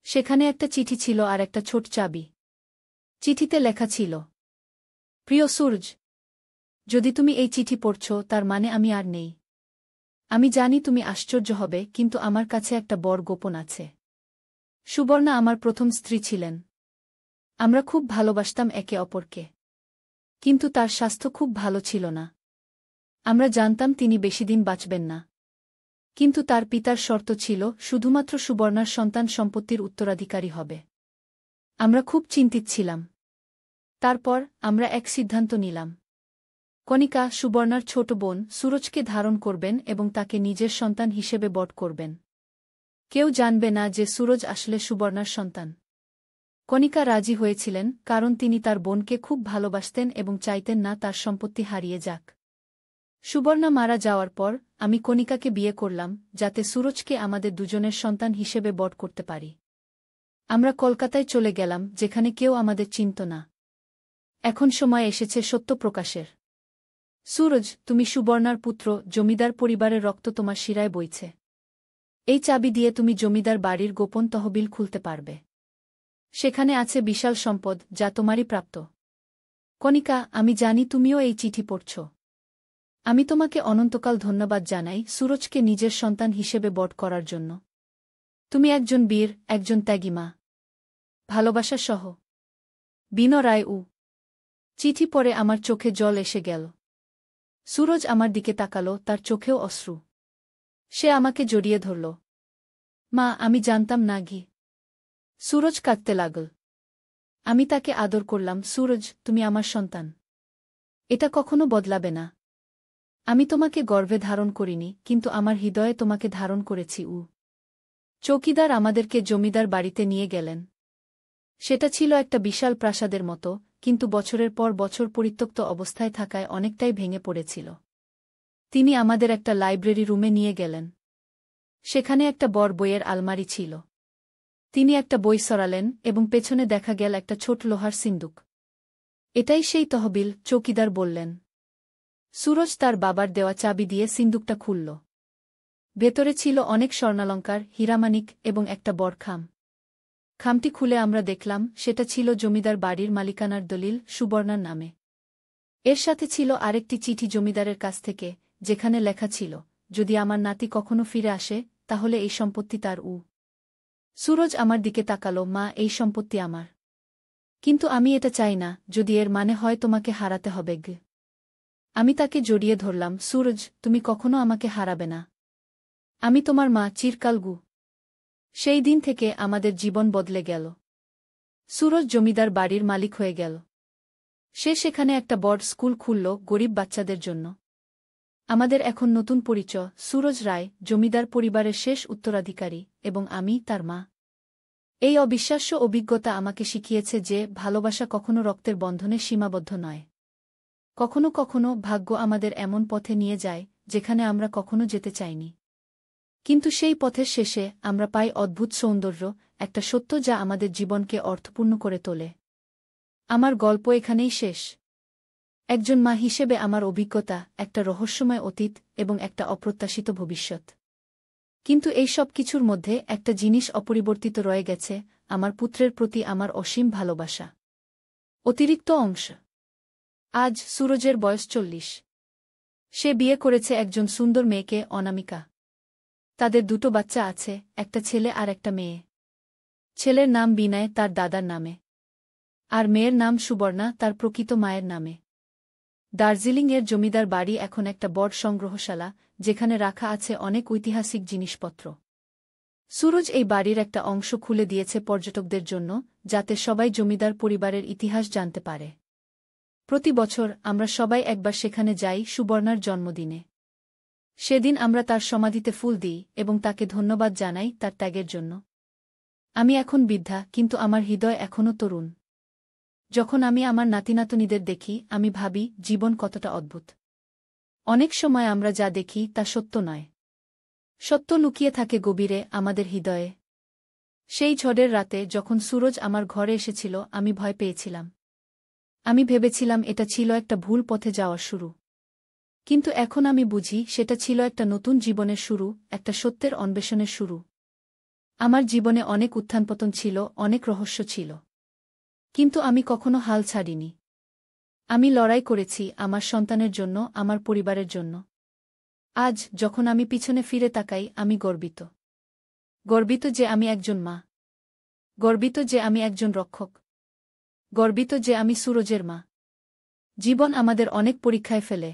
সেখানে একটা চিঠি ছিল আর একটা ছোট চাবি। চিঠিতে লেখা ছিল, প্রিয় সুরজ, যদি তুমি এই চিঠি পড়ছ তার মানে আমি আর নেই। আমি জানি তুমি আশ্চর্য হবে, কিন্তু আমার কাছে একটা বড় গোপন আছে। সুবর্ণা আমার প্রথম স্ত্রী ছিলেন। আমরা খুব ভালোবাসতাম একে অপরকে। কিন্তু তার স্বাস্থ্য খুব ভালো ছিল না। আমরা জানতাম তিনি বেশিদিন বাঁচবেন না। কিন্তু তার পিতার শর্ত ছিল শুধুমাত্র সুবর্ণার সন্তান সম্পত্তির উত্তরাধিকারী হবে। আমরা খুব চিন্তিত ছিলাম। তারপর আমরা এক সিদ্ধান্ত নিলাম। কণিকা, সুবর্ণার ছোট বোন, সুরজকে ধারণ করবেন এবং তাকে নিজের সন্তান হিসেবে বট করবেন। কেউ জানবে না যে সুরজ আসলে সুবর্ণার সন্তান। কণিকা রাজি হয়েছিলেন, কারণ তিনি তার বোনকে খুব ভালোবাসতেন এবং চাইতেন না তার সম্পত্তি হারিয়ে যাক। সুবর্ণা মারা যাওয়ার পর আমি কণিকাকে বিয়ে করলাম, যাতে সুরজকে আমাদের দুজনের সন্তান হিসেবে বট করতে পারি। আমরা কলকাতায় চলে গেলাম, যেখানে কেউ আমাদের চিনত না। এখন সময় এসেছে সত্য প্রকাশের। সুরজ, তুমি সুবর্ণার পুত্র, জমিদার পরিবারের রক্ত তোমার শিরায় বইছে। এই চাবি দিয়ে তুমি জমিদার বাড়ির গোপন তহবিল খুলতে পারবে। সেখানে আছে বিশাল সম্পদ, যা তোমারই প্রাপ্ত। কণিকা, আমি জানি তুমিও এই চিঠি পড়ছ। আমি তোমাকে অনন্তকাল ধন্যবাদ জানাই সুরজকে নিজের সন্তান হিসেবে বট করার জন্য। তুমি একজন বীর, একজন ত্যাগী মা। ভালোবাসা সহ, বিন রায়। চিঠি পড়ে আমার চোখে জল এসে গেল। সুরজ আমার দিকে তাকালো, তার চোখেও অশ্রু। সে আমাকে জড়িয়ে ধরল। মা, আমি জানতাম না। সুরজ কাঁদতে লাগল। আমি তাকে আদর করলাম। সুরজ, তুমি আমার সন্তান। এটা কখনো বদলাবে না। আমি তোমাকে গর্ভে ধারণ করিনি, কিন্তু আমার হৃদয়ে তোমাকে ধারণ করেছি। চৌকিদার আমাদেরকে জমিদার বাড়িতে নিয়ে গেলেন। সেটা ছিল একটা বিশাল প্রাসাদের মতো, কিন্তু বছরের পর বছর পরিত্যক্ত অবস্থায় থাকায় অনেকটাই ভেঙে পড়েছিল। তিনি আমাদের একটা লাইব্রেরি রুমে নিয়ে গেলেন। সেখানে একটা বড় বইয়ের আলমারি ছিল। তিনি একটা বই সরালেন এবং পেছনে দেখা গেল একটা ছোট লোহার সিন্দুক। এটাই সেই তহবিল, চৌকিদার বললেন। সুরজ তার বাবার দেওয়া চাবি দিয়ে সিন্দুকটা খুলল। ভেতরে ছিল অনেক স্বর্ণালঙ্কার, হীরামানিক এবং একটা বড় খাম। খামটি খুলে আমরা দেখলাম সেটা ছিল জমিদার বাড়ির মালিকানার দলিল, সুবর্ণার নামে। এর সাথে ছিল আরেকটি চিঠি জমিদারের কাছ থেকে, যেখানে লেখা ছিল, যদি আমার নাতি কখনো ফিরে আসে তাহলে এই সম্পত্তি তার। সুরজ আমার দিকে তাকালো, মা, এই সম্পত্তি আমার। কিন্তু আমি এটা চাই না, যদি এর মানে হয় তোমাকে হারাতে হবে। আমি তাকে জড়িয়ে ধরলাম। সুরজ, তুমি কখনো আমাকে হারাবে না। আমি তোমার মা, চিরকাল। সেই দিন থেকে আমাদের জীবন বদলে গেল। সুরজ জমিদার বাড়ির মালিক হয়ে গেল। সে সেখানে একটা বড় স্কুল খুলল গরিব বাচ্চাদের জন্য। আমাদের এখন নতুন পরিচয়, সুরজ রায়, জমিদার পরিবারের শেষ উত্তরাধিকারী, এবং আমি তার মা। এই অবিশ্বাস্য অভিজ্ঞতা আমাকে শিখিয়েছে যে ভালোবাসা কখনো রক্তের বন্ধনে সীমাবদ্ধ নয়। কখনো কখনো ভাগ্য আমাদের এমন পথে নিয়ে যায় যেখানে আমরা কখনো যেতে চাইনি। কিন্তু সেই পথের শেষে আমরা পাই অদ্ভুত সৌন্দর্য, একটা সত্য যা আমাদের জীবনকে অর্থপূর্ণ করে তোলে। আমার গল্প এখানেই শেষ। একজন মা হিসেবে আমার অভিজ্ঞতা, একটা রহস্যময় অতীত এবং একটা অপ্রত্যাশিত ভবিষ্যৎ। কিন্তু এই সব কিছুর মধ্যে একটা জিনিস অপরিবর্তিত রয়ে গেছে, আমার পুত্রের প্রতি আমার অসীম ভালোবাসা। অতিরিক্ত অংশ। আজ সুরজের বয়স 40। সে বিয়ে করেছে একজন সুন্দর মেয়েকে, অনামিকা। তাদের দুটো বাচ্চা আছে, একটা ছেলে আর একটা মেয়ে। ছেলের নাম বিনয়, তার দাদার নামে। আর মেয়ের নাম সুবর্ণা, তার প্রকৃত মায়ের নামে। দার্জিলিংয়ের জমিদার বাড়ি এখন একটা বড় সংগ্রহশালা, যেখানে রাখা আছে অনেক ঐতিহাসিক জিনিসপত্র। সুরজ এই বাড়ির একটা অংশ খুলে দিয়েছে পর্যটকদের জন্য, যাতে সবাই জমিদার পরিবারের ইতিহাস জানতে পারে। প্রতি বছর আমরা সবাই একবার সেখানে যাই সুবর্ণার জন্মদিনে। সেদিন আমরা তার সমাধিতে ফুল দিই এবং তাকে ধন্যবাদ জানাই তার ত্যাগের জন্য। আমি এখন বৃদ্ধা, কিন্তু আমার হৃদয় এখনও তরুণ। যখন আমি আমার নাতিনাতনীদের দেখি, আমি ভাবি জীবন কতটা অদ্ভুত। অনেক সময় আমরা যা দেখি তা সত্য নয়। সত্য লুকিয়ে থাকে গভীরে, আমাদের হৃদয়ে। সেই ঝড়ের রাতে যখন সুরজ আমার ঘরে এসেছিল, আমি ভয় পেয়েছিলাম। আমি ভেবেছিলাম এটা ছিল একটা ভুল পথে যাওয়ার শুরু। কিন্তু এখন আমি বুঝি সেটা ছিল একটা নতুন জীবনের শুরু, একটা সত্যের অন্বেষণের শুরু। আমার জীবনে অনেক উত্থানপতন ছিল, অনেক রহস্য ছিল। কিন্তু আমি কখনো হাল ছাড়িনি। আমি লড়াই করেছি আমার সন্তানের জন্য, আমার পরিবারের জন্য। আজ যখন আমি পিছনে ফিরে তাকাই, আমি গর্বিত। গর্বিত যে আমি একজন মা। গর্বিত যে আমি একজন রক্ষক। গর্বিত যে আমি সুরজের মা। জীবন আমাদের অনেক পরীক্ষায় ফেলে।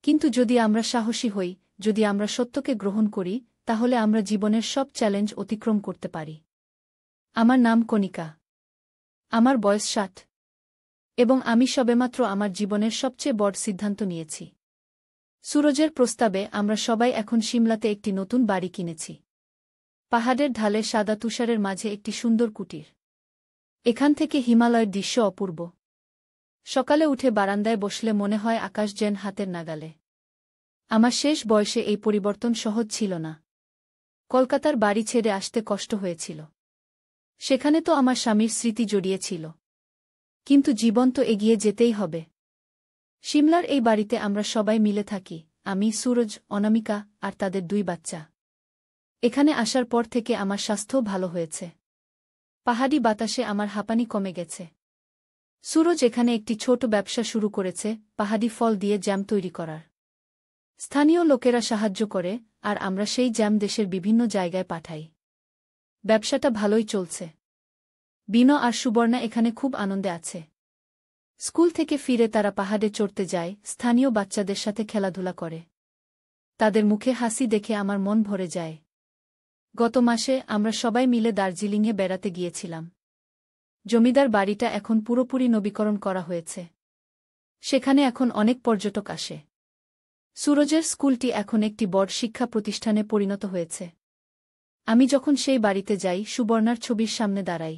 কিন্তু যদি আমরা সাহসী হই, যদি আমরা সত্যকে গ্রহণ করি, তাহলে আমরা জীবনের সব চ্যালেঞ্জ অতিক্রম করতে পারি। আমার নাম কণিকা। আমার বয়স 60। এবং আমি সবেমাত্র আমার জীবনের সবচেয়ে বড় সিদ্ধান্ত নিয়েছি। সুরজের প্রস্তাবে আমরা সবাই এখন সিমলাতে একটি নতুন বাড়ি কিনেছি। পাহাড়ের ঢালে সাদা তুষারের মাঝে একটি সুন্দর কুটির। এখান থেকে হিমালয়ের দৃশ্য অপূর্ব। সকালে উঠে বারান্দায় বসলে মনে হয় আকাশ যেন হাতের নাগালে। আমার শেষ বয়সে এই পরিবর্তন সহজ ছিল না। কলকাতার বাড়ি ছেড়ে আসতে কষ্ট হয়েছিল। সেখানে তো আমার স্বামীর স্মৃতি জড়িয়েছিল। কিন্তু জীবন তো এগিয়ে যেতেই হবে। সিমলার এই বাড়িতে আমরা সবাই মিলে থাকি, আমি, সুরজ, অনামিকা আর তাদের 2 বাচ্চা। এখানে আসার পর থেকে আমার স্বাস্থ্যও ভালো হয়েছে। পাহাড়ি বাতাসে আমার হাঁপানি কমে গেছে। সুরজ এখানে একটি ছোট ব্যবসা শুরু করেছে, পাহাড়ি ফল দিয়ে জ্যাম তৈরি করার। স্থানীয় লোকেরা সাহায্য করে, আর আমরা সেই জ্যাম দেশের বিভিন্ন জায়গায় পাঠাই। ব্যবসাটা ভালোই চলছে। বিনো আর সুবর্ণা এখানে খুব আনন্দে আছে। স্কুল থেকে ফিরে তারা পাহাড়ে চড়তে যায়, স্থানীয় বাচ্চাদের সাথে খেলাধুলা করে। তাদের মুখে হাসি দেখে আমার মন ভরে যায়। গত মাসে আমরা সবাই মিলে দার্জিলিংয়ে বেড়াতে গিয়েছিলাম। জমিদার বাড়িটা এখন পুরোপুরি নবীকরণ করা হয়েছে। সেখানে এখন অনেক পর্যটক আসে। সুরজের স্কুলটি এখন একটি বড় শিক্ষা প্রতিষ্ঠানে পরিণত হয়েছে। আমি যখন সেই বাড়িতে যাই, সুবর্ণার ছবির সামনে দাঁড়াই।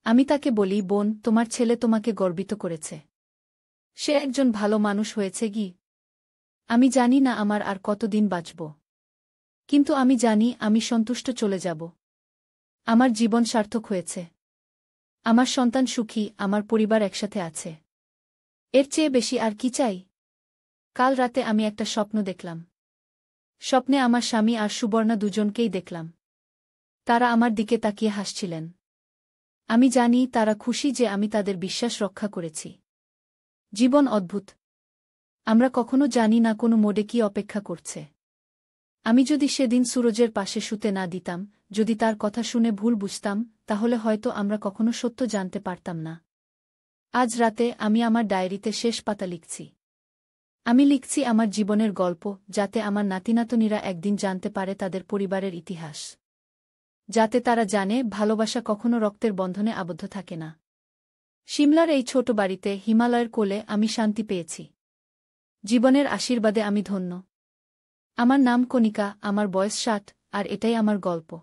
আমি তাকে বলি, বোন, তোমার ছেলে তোমাকে গর্বিত করেছে। সে একজন ভালো মানুষ হয়েছে কি? আমি জানি না আমার আর কতদিন বাঁচব। কিন্তু আমি জানি আমি সন্তুষ্ট চলে যাব। আমার জীবন সার্থক হয়েছে। আমার সন্তান সুখী, আমার পরিবার একসাথে আছে। এর চেয়ে বেশি আর কি চাই? কাল রাতে আমি একটা স্বপ্ন দেখলাম। স্বপ্নে আমার স্বামী আর সুবর্ণা দুজনকেই দেখলাম। তারা আমার দিকে তাকিয়ে হাসছিলেন। আমি জানি তারা খুশি যে আমি তাদের বিশ্বাস রক্ষা করেছি। জীবন অদ্ভুত। আমরা কখনো জানি না কোনো মোড়ে কি অপেক্ষা করছে। আমি যদি সেদিন সুরজের পাশে শুতে না দিতাম, যদি তার কথা শুনে ভুল বুঝতাম তাহলে হয়তো আমরা কখনো সত্য জানতে পারতাম না। আজ রাতে আমি আমার ডায়েরিতে শেষ পাতা লিখছি। আমি লিখছি আমার জীবনের গল্প, যাতে আমার নাতিনাতনীরা একদিন জানতে পারে তাদের পরিবারের ইতিহাস। যাতে তারা জানে ভালোবাসা কখনো রক্তের বন্ধনে আবদ্ধ থাকে না। সিমলার এই ছোট বাড়িতে হিমালয়ের কোলে আমি শান্তি পেয়েছি। জীবনের আশীর্বাদে আমি ধন্য। আমার নাম কণিকা, আমার বয়স 60, আর এটাই আমার গল্প।